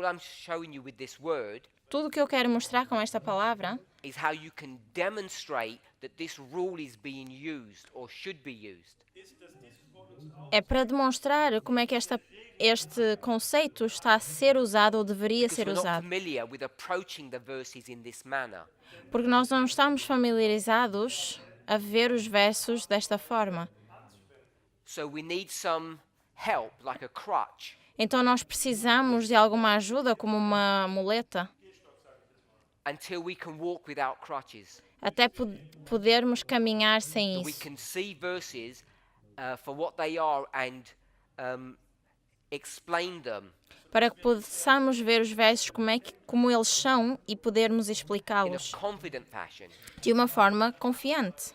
I'm showing you with this word Tudo o que eu quero mostrar com esta palavra is how you can demonstrate that this rule is being used or should be used. é para demonstrar como é que este conceito está a ser usado ou deveria Because ser we're not usado. familiar with approaching the verses in this manner. Porque nós não estamos familiarizados a ver os versos desta forma. So we need some help, like a crutch, Então nós precisamos de alguma ajuda, como uma muleta, until we can walk without crutches. até podermos caminhar sem That we isso. can see verses for what they are and explain them para que possamos ver os versos como eles são e podermos in a explicá-los confident fashion. de uma forma confiante.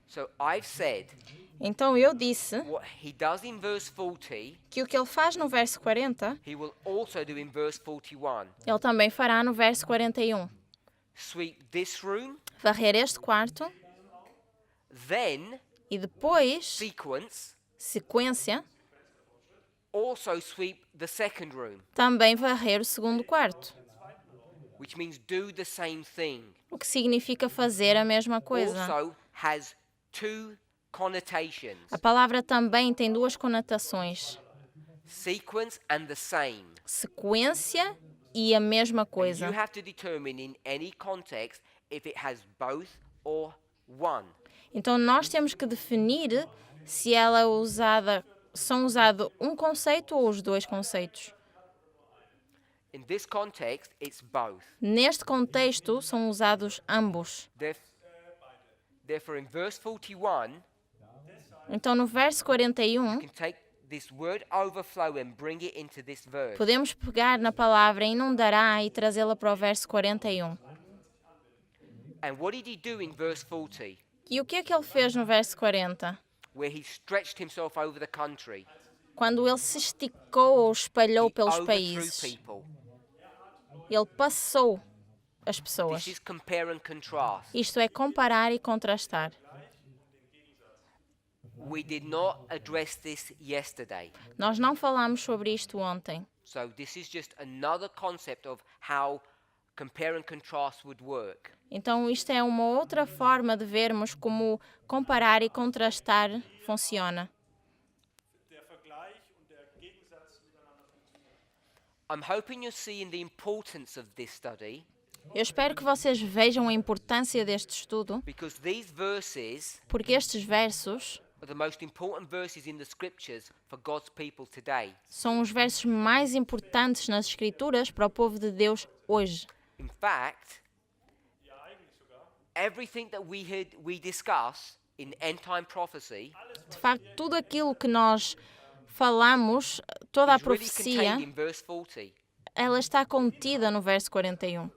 So I've said Então eu disse what he does in verse 40, que o que ele faz no verso 40, he will also do in verse 41. ele também fará no verso 41. Sweep this room, Varrer este quarto then e depois, sequence, sequência, also sweep the second room, também varrer o segundo quarto. which means do the same thing. O que significa fazer a mesma coisa. Also has two connotations, A palavra também tem duas conotações: sequence and the same. sequência e a mesma You coisa. have to determine in any context if it has both or one. Então nós temos que definir se ela é usada, são usado um conceito ou os dois conceitos. In this context, it's both. Neste contexto são usados ambos. Therefore, in verse 41, Então no verso 41 you can take this word overflow and bring it into this verse. podemos pegar na palavra inundará e trazê-la para o verso 41. And what did he do in verse 40? E o que é que ele fez no verso 40? Where he stretched himself over the country. Quando ele se esticou ou espalhou He pelos overthrew países, people. ele passou as This pessoas. is compare and contrast. Isto é comparar e contrastar. We did not address this yesterday. Nós não falámos sobre isto ontem. So this is just another concept of how compare and contrast would work. Então isto é uma outra forma de vermos como comparar e contrastar funciona. Der Vergleich und der Gegensatz miteinander funktionieren. I'm hoping you're seeing the importance of this study Eu espero que vocês vejam a importância deste estudo, because these verses porque estes versos are the most important verses in the scriptures for God's people today. são os versos mais importantes nas Escrituras para o povo de Deus hoje. In fact, everything that we discuss in end time prophecy De facto, tudo aquilo que nós falamos, toda a is really profecia, contained in verse 40. ela está contida no verso 41.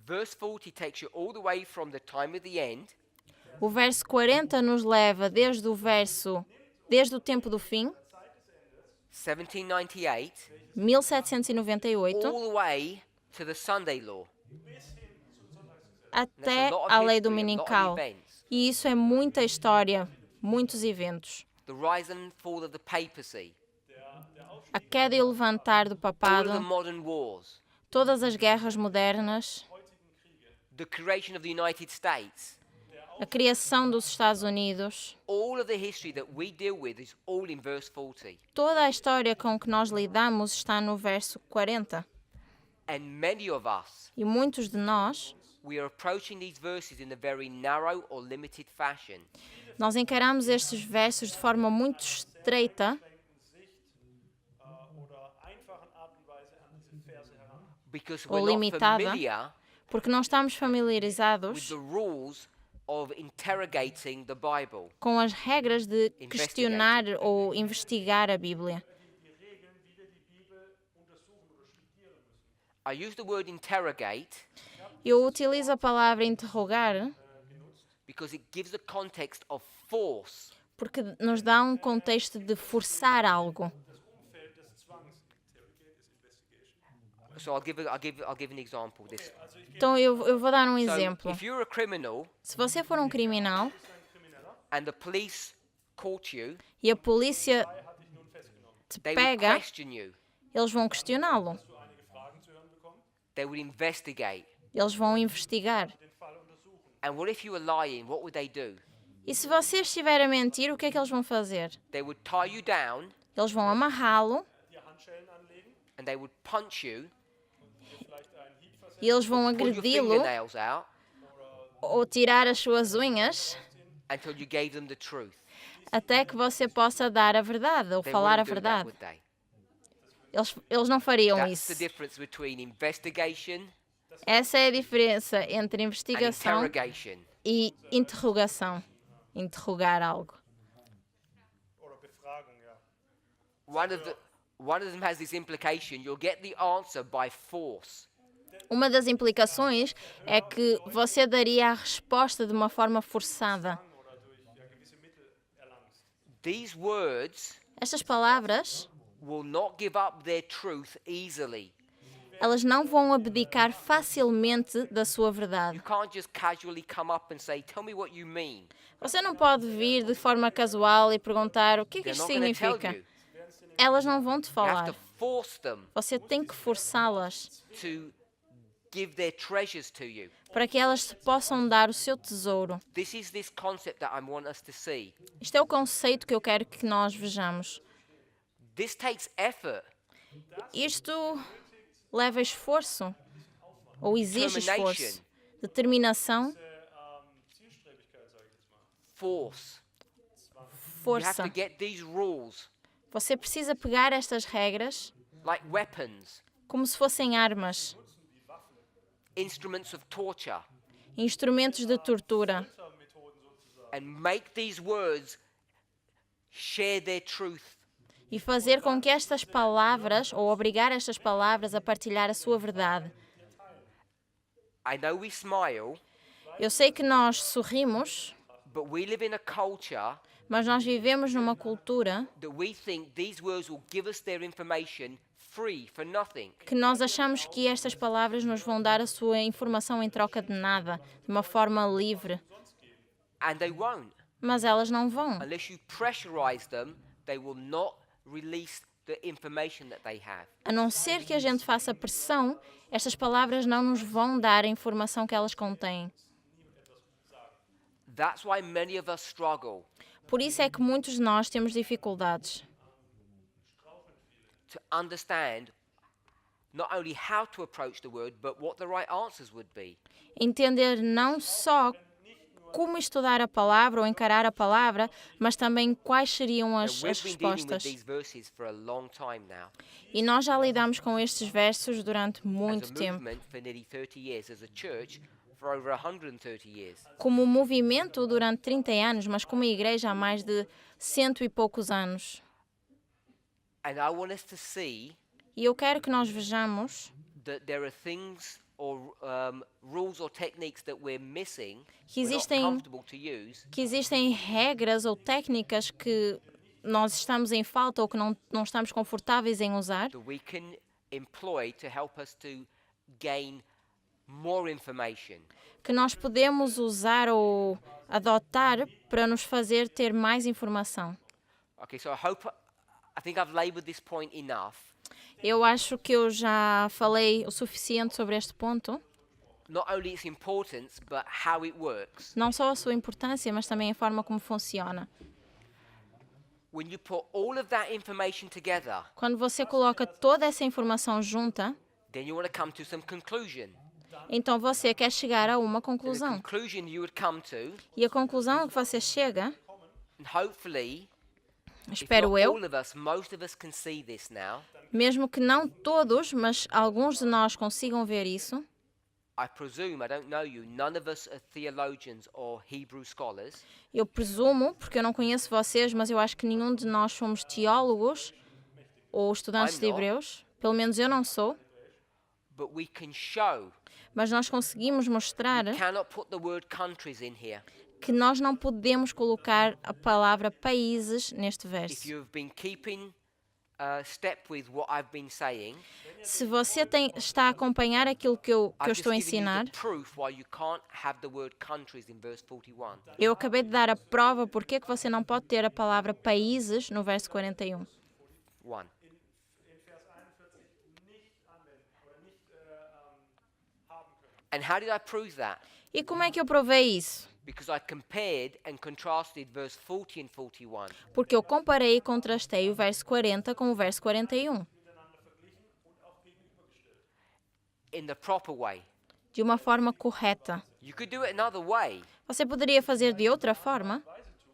Verse 40 takes you all the way from the time of the end O verso 40 nos leva desde o tempo do fim, 1798, 1798, all the way to the Sunday law. até That's a lot of a lei history, a lot of dominical. events. E isso é muita história, muitos eventos. The rise and fall of the papacy, A queda e o levantar do all of the papado, modern wars, todas as guerras modernas, the creation of the United States, a criação dos Estados Unidos, all of the history that we deal with is all in verse 40. toda a história com que nós lidamos está no verso 40. And many of us, E muitos de nós, we are approaching these verses in a very narrow or limited fashion. nós encaramos estes versos de forma muito estreita, Oder einfachen Art und Weise an diese Verse heran. Because Ou we're not limitada. familiar porque não estamos with familiarizados the rules of interrogating the Bible. com as regras de questionar ou investigar a Bíblia. I use the word interrogate Eu utilizo a palavra interrogar because it gives a context of force. porque nos dá um contexto de forçar algo. So I'll give an example. This. Então eu vou dar um So exemplo. if you're a criminal Se você for um criminal and the police caught you, e a polícia te they would pega, question you. eles vão questioná-lo, They would investigate. eles vão investigar. And what if you were lying? What would they do? E se você estiver a mentir, o que é que eles vão fazer? They would tie you down Eles vão amarrá-lo Dir Handschellen anlegen, and they would punch you, vielleicht einen Hieb versetzen. e eles vão pull your agredi-lo fingernails out ou tirar as suas unhas until you gave them the truth. até que você possa dar a verdade ou They falar a wouldn't do that, verdade. would they? Eles não fariam That's the isso. difference between investigation Essa é a diferença entre and investigação interrogation. e interrogação, interrogar algo. Oder Befragung, ja. One of them has this implication: you'll get the answer by force. Uma das implicações é que você daria a resposta de uma forma forçada. Oder durch ja, gewisse Mittel erlangst. These words Estas palavras, will not give up their truth easily. elas não vão abdicar facilmente da sua You verdade. can't just casually come up and say, "Tell me what you mean." Você não pode vir de forma casual e perguntar o que é que They're isto not going to tell significa. you. Elas não vão te You have falar. to force them Você tem que forçá-las to give their treasures to you. para que elas te possam dar o seu tesouro. This is this concept that I want us to see. Isto é o conceito que eu quero que nós vejamos. This takes effort, Isto leva esforço, ou exige Determination. esforço, determinação, Zielstrebigkeit, sage ich jetzt mal. force. You have força. to get these rules Você precisa pegar estas regras like weapons, como se fossem armas, instruments of torture, instrumentos de tortura, and make these words share their truth. e fazer com que estas palavras, ou obrigar estas palavras a partilhar a sua verdade. I know we smile, Eu sei que nós sorrimos, but we live in a culture mas nós vivemos numa cultura that we think these words will give us their information free for nothing. que nós achamos que estas palavras nos vão dar a sua informação em troca de nada, de uma forma livre. And they won't. Mas elas não vão. Unless you pressurize them, they will not release the information that they have. A não ser que a gente faça pressão, estas palavras não nos vão dar a informação que elas contêm. That's why many of us struggle Por isso é que muitos de nós temos dificuldades to understand not only how to approach the word, but what the right answers would be. entender não só como estudar a palavra ou encarar a palavra, mas também quais seriam Now, as we've been dealing with respostas. these verses for a long time now. E nós já lidamos com estes versos durante As muito a tempo. movement for nearly 30 years, as a church for over 130 years. Como movimento durante 30 anos, mas como igreja há mais de 100 e poucos anos. And I want us to see E eu quero que nós vejamos that there are things or rules or techniques that we're missing, Que we're not existem- comfortable to use, que existem regras ou técnicas que nós estamos em falta ou que não estamos confortáveis em usar, that we can employ to help us to gain more information. que nós podemos usar ou adotar para nos fazer ter mais informação. Okay, so I think I've laboured this point enough. Eu acho que eu já falei o suficiente sobre este ponto. Not only its importance, but how it works. Não só a sua importância, mas também a forma como funciona. When you put all of that information together, Quando você coloca toda essa informação junta, then you want to come to some conclusion. então você quer chegar a uma And the conclusão. conclusion you would come to, E a conclusão a que você chega, and hopefully, if espero not eu, all of us, most of us can see this now. mesmo que não todos, mas alguns de nós consigam ver isso, I presume, I don't know you, none of us are theologians or Hebrew scholars. eu presumo, porque eu não conheço vocês, mas eu acho que nenhum de nós somos teólogos ou estudantes I'm de not. Hebreus, pelo menos eu não sou, But we can show, mas nós conseguimos mostrar cannot put the word countries in here. que nós não podemos colocar a palavra países neste If verso. you've been keeping step with what I've been saying, Se você está a acompanhar aquilo que eu I've just estou a given you ensinar, the proof why you can't have the word countries in verse 41. eu acabei de dar a prova porque que você não pode ter a palavra países no verso 41. One. In Vers 41 nicht anwenden oder nicht haben können. And how did I prove that? E como é que eu provei isso? Because I compared and contrasted verse 40 and 41. Porque eu comparei e contrastei o verso 40 com o verso 41, In the proper way. de uma forma correta. You could do it another way. Você poderia fazer de outra forma?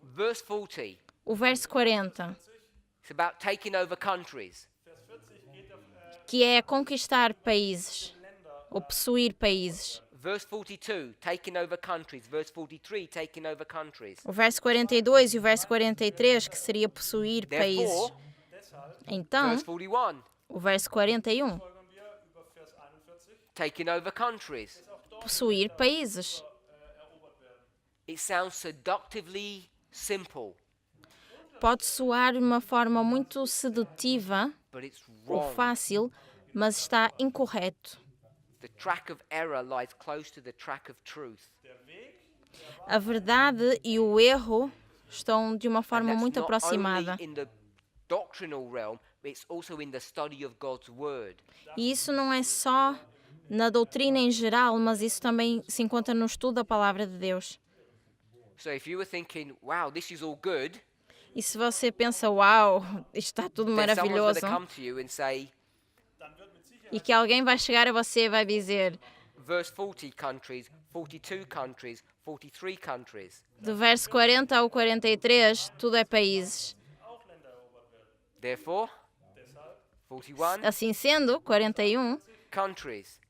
Verse 40, O verso 40, it's about taking over countries. que é conquistar países ou possuir países. Verse 42, taking over countries. Verse 43, taking over countries. O verso 42 e o verso 43, que seria possuir países. Therefore, Então, verse 41, o verso 41, Folgen wir über Vers 41. taking over countries. possuir países. It sounds seductively simple, Pode soar de uma forma muito sedutiva but it's ou wrong. fácil, mas está incorreto. The track of error lies close to the track of truth. A verdade e o erro estão de uma And forma that's muito not aproximada. only in the doctrinal realm, but it's also in the study of God's word. E isso não é só na doutrina em geral, mas isso também se encontra no estudo da palavra de Deus. So if you were thinking, wow, this is all good, E se você pensa, uau, isto está tudo then someone's going maravilhoso, to come to you and say, e que alguém vai chegar a você e vai dizer, verse 40 countries, 42 countries, 43 countries. do verso 40 ao 43, tudo é países. Therefore, 41 Assim sendo, 41, countries.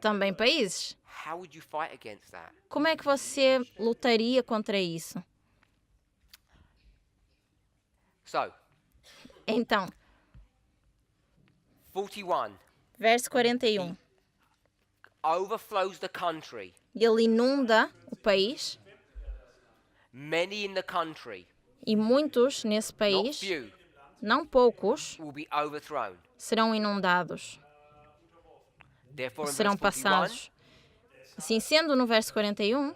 também países. How would you fight against that? Como é que você lutaria contra isso? So, Então, 41 verso 41. overflows the country. Ele inunda o país Many in the country, e muitos nesse not país, few, não poucos, will be overthrown. serão inundados, Therefore, in serão verse 41, passados. Assim sendo, no verso 41,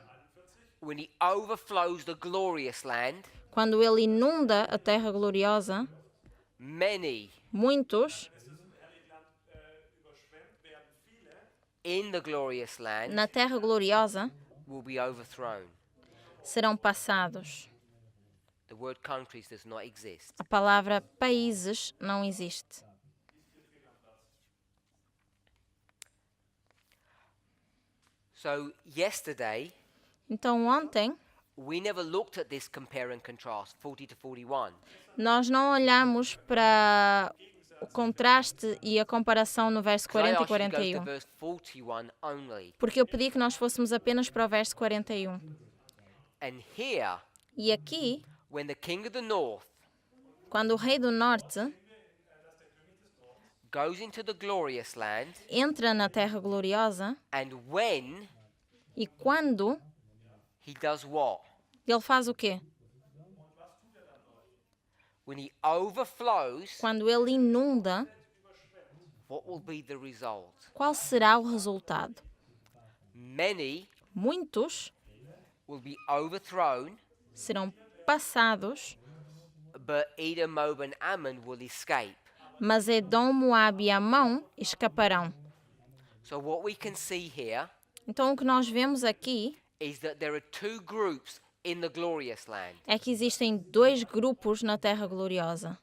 when he overflows the glorious land, quando ele inunda a terra gloriosa, many muitos in the glorious land na terra gloriosa will be overthrown. serão passados. The word countries does not exist. A palavra países não existe. So, yesterday, Então, ontem, we never looked at this compare and contrast, 40 to 41. nós não olhamos para o contraste e a comparação no verso 'Cause I 40 e asked you to go to 41. verse 41 only. Porque eu pedi que nós fôssemos apenas para o verso 41. And here, E aqui, when the king of the north quando o rei do norte goes into the glorious land, entra na terra gloriosa, and when e quando he does what? ele faz o quê? When he overflows, Quando ele inunda, what will be the result? qual será o resultado? Many Muitos will be overthrown, serão passados, but Edom, Moab, and Ammon will escape. mas Edom, Moabe e Amão escaparão. So what we can see here Então o que nós vemos aqui is that there are two groups in the glorious land. é que existem dois grupos na terra gloriosa.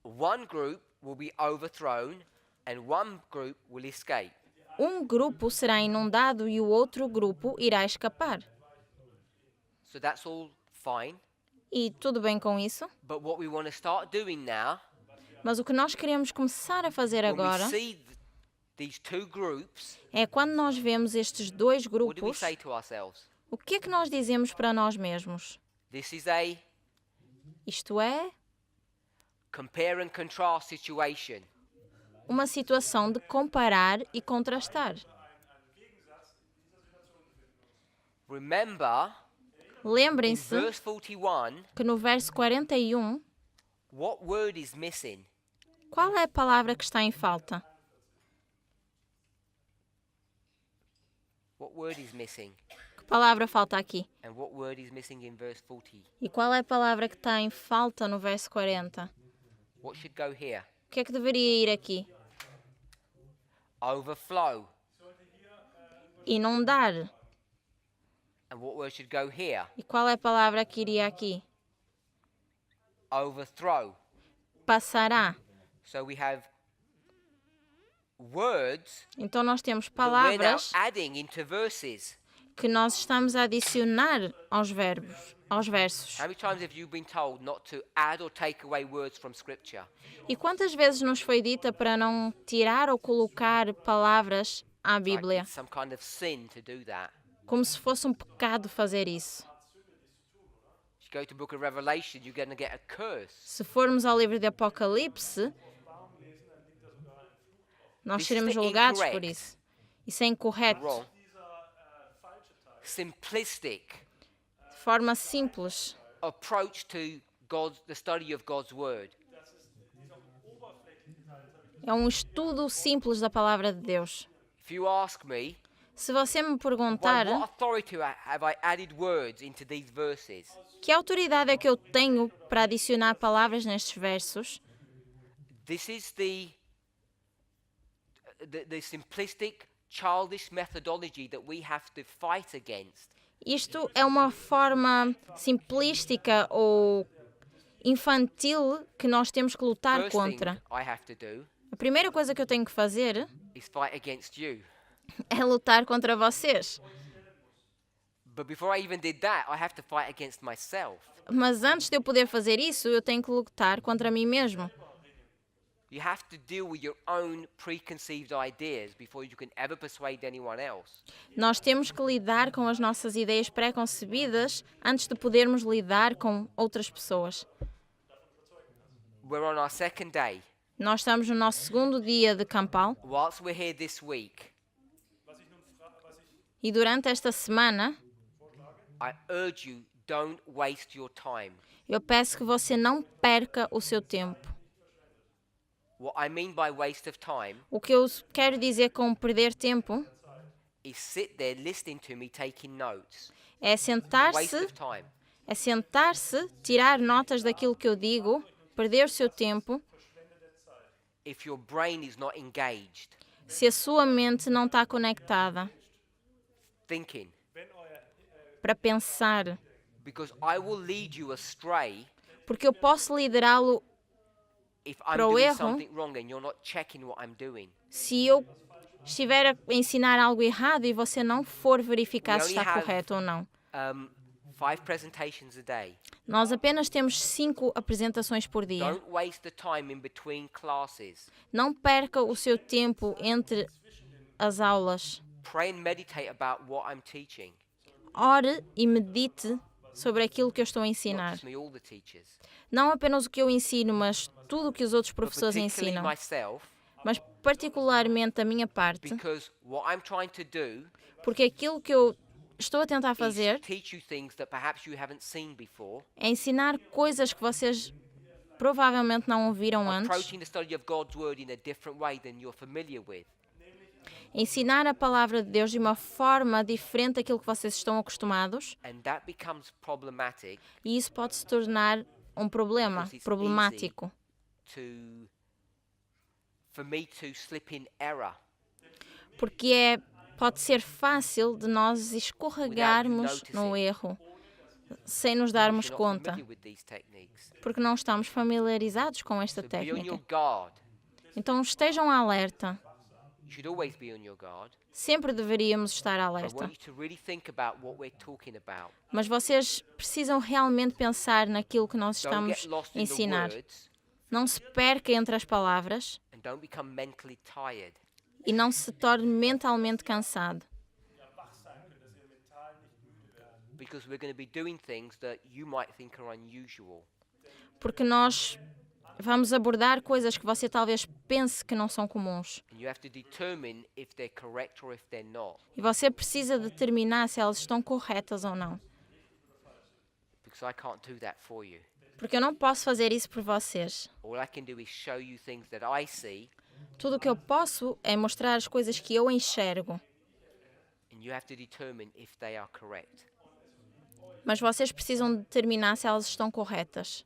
One group will be overthrown and one group will escape. Um grupo será inundado e o outro grupo irá escapar. So that's all fine. E tudo bem com isso? But what we want to start doing now, Mas o que nós queremos começar a fazer when agora we see these two groups, é quando nós vemos estes dois what do we grupos, say to ourselves? o que é que nós dizemos para nós mesmos? This is a Isto é, compare and contrast situation. uma situação de comparar e contrastar. Remember, in Lembrem-se verse 41, que no verso 41, what word is missing? qual é a palavra que está em falta? What word is missing? Que palavra falta aqui? And what word is missing in verse 40? E qual é a palavra que está em falta no verso 40? What should go here? O que é que deveria ir aqui? Overflow. Inundar. And what word should go here? E qual é a palavra que iria aqui? Overthrow. Passará. So we have words Então nós temos that we're now palavras adding into verses. que nós estamos a adicionar aos verbos, aos versos. How many times have you been told not to add or take away words from Scripture? E quantas vezes nos foi dita para não tirar ou colocar palavras à Like Bíblia, it's some kind of sin to do that. como se fosse um pecado fazer isso. If you go to the book of Revelation, you're going to get a curse. Se formos ao livro de Apocalipse, nós This is seremos the julgados por incorrect. isso. Isso é incorreto. Wrong. Simplistic De forma simples. approach to the study of God's word. É um estudo simples da palavra de Deus. If you ask me, Se você me by perguntar what authority have I added words into these verses? que autoridade é que eu tenho para adicionar palavras nestes versos, This is the simplistic, childish methodology that we have to fight against. isto é uma forma simplística ou infantil que nós temos que lutar First thing contra. I have to do A primeira coisa que eu tenho que fazer is fight against you. é lutar contra vocês. But before I even did that, I have to fight against myself. Mas antes de eu poder fazer isso, eu tenho que lutar contra mim mesmo. You have to deal with your own preconceived ideas before you can ever persuade anyone else. Nós temos que lidar com as nossas ideias pré-concebidas antes de podermos lidar com outras pessoas. We're on our second day. Nós estamos no nosso segundo dia de campal Whilst we're here this week, e durante esta semana I urge you, don't waste your time. eu peço que você não perca o seu tempo. What I mean by waste of time O que eu quero dizer com perder tempo is sit there listening to me taking notes. é Waste sentar-se, of time. tirar notas daquilo que eu digo, perder o seu tempo, If your brain is not engaged, se a sua mente não está conectada thinking, para pensar, because I will lead you astray porque eu posso liderá-lo if I'm para o doing erro. something wrong and you're not checking what I'm doing. Se eu estiver a ensinar algo errado e você não for verificar We se only está have- correto ou não. 5 presentations a day. Nós apenas temos 5 apresentações por dia. Don't waste the time in between classes. Não perca o seu tempo entre as aulas. Pray and meditate about what I'm teaching. Ore e medite sobre aquilo que eu estou a Not ensinar. just me, all the teachers. Não apenas o que eu ensino, mas tudo o que os outros But professores particularly ensinam. myself, Mas particularmente a minha parte, because what I'm trying to do porque aquilo que eu estou a tentar fazer is teach you things that perhaps you haven't seen before. é ensinar coisas que vocês provavelmente não ouviram antes. Approaching the study of God's word in a different way than you're familiar with. Ensinar a palavra de Deus de uma forma diferente daquilo que vocês estão acostumados, And that becomes problematic e isso pode se tornar um problema, Because it's problemático, for me to slip in error. porque pode ser fácil de nós escorregarmos no erro sem nos darmos You're not conta, familiar with these techniques. porque não estamos familiarizados com esta So be on your técnica. guard. Então estejam alerta. You should always be on your guard. Sempre deveríamos estar But I alerta. want you to really think about what we're talking about. Mas vocês precisam realmente pensar naquilo que nós Don't get estamos lost a in the ensinar. words Não se perca entre as palavras and don't become mentally tired. e não se torne mentalmente cansado. Because we're going to be doing things that you might think are unusual. Porque nós vamos abordar coisas que você talvez pense que não são comuns. And you have to determine if they're correct or if they're not. E você precisa determinar se elas estão corretas ou não. Because I can't do that for you. Porque eu não posso fazer isso por vocês. All I can do is show you things that I see, Tudo o que eu posso é mostrar as coisas que eu enxergo. and you have to determine if they are correct. Mas vocês precisam determinar se elas estão corretas.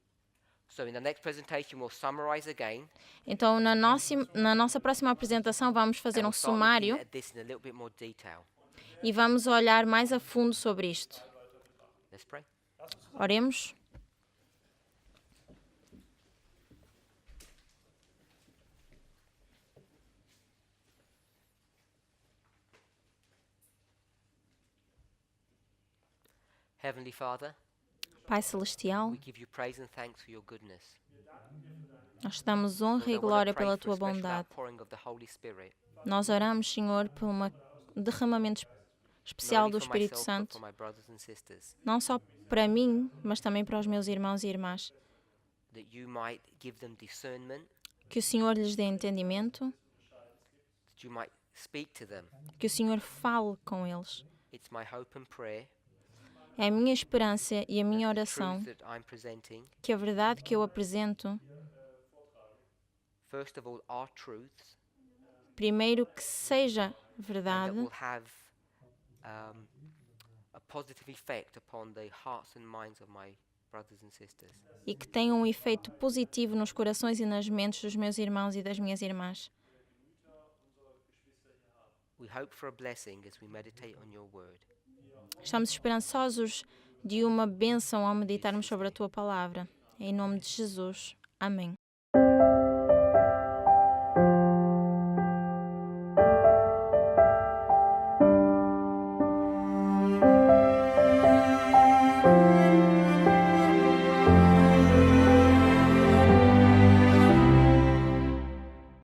So in the next presentation, we'll summarize again. Então, na nossa próxima apresentação, vamos fazer And um we'll start looking sumário at this in a little bit more detail. e vamos olhar mais a fundo sobre isto. Let's pray. Oremos. Heavenly Father, Pai Celestial, we give you praise and thanks for your goodness. Nós te damos honra Lord, I e wanna glória pray pela for a tua special bondade. outpouring of the Holy Spirit, Nós oramos, Senhor, por um derramamento not especial only do for Espírito myself, but for Santo, my brothers and sisters, não só para mim, mas também para os meus irmãos e irmãs. that you might give them discernment, Que o Senhor lhes dê entendimento, that you might speak to them. que o Senhor fale com eles. It's my hope and prayer É a minha esperança e a minha that the oração truth that I'm presenting, que a verdade que eu apresento, first of all, are truths, primeiro que seja and that verdade will have a positive effect upon the hearts and minds of my brothers and sisters. e que tenha um efeito positivo nos corações e nas mentes dos meus irmãos e das minhas irmãs. We hope for a blessing as we meditate on your word. Estamos esperançosos de uma bênção ao meditarmos sobre a tua palavra. Em nome de Jesus. Amém.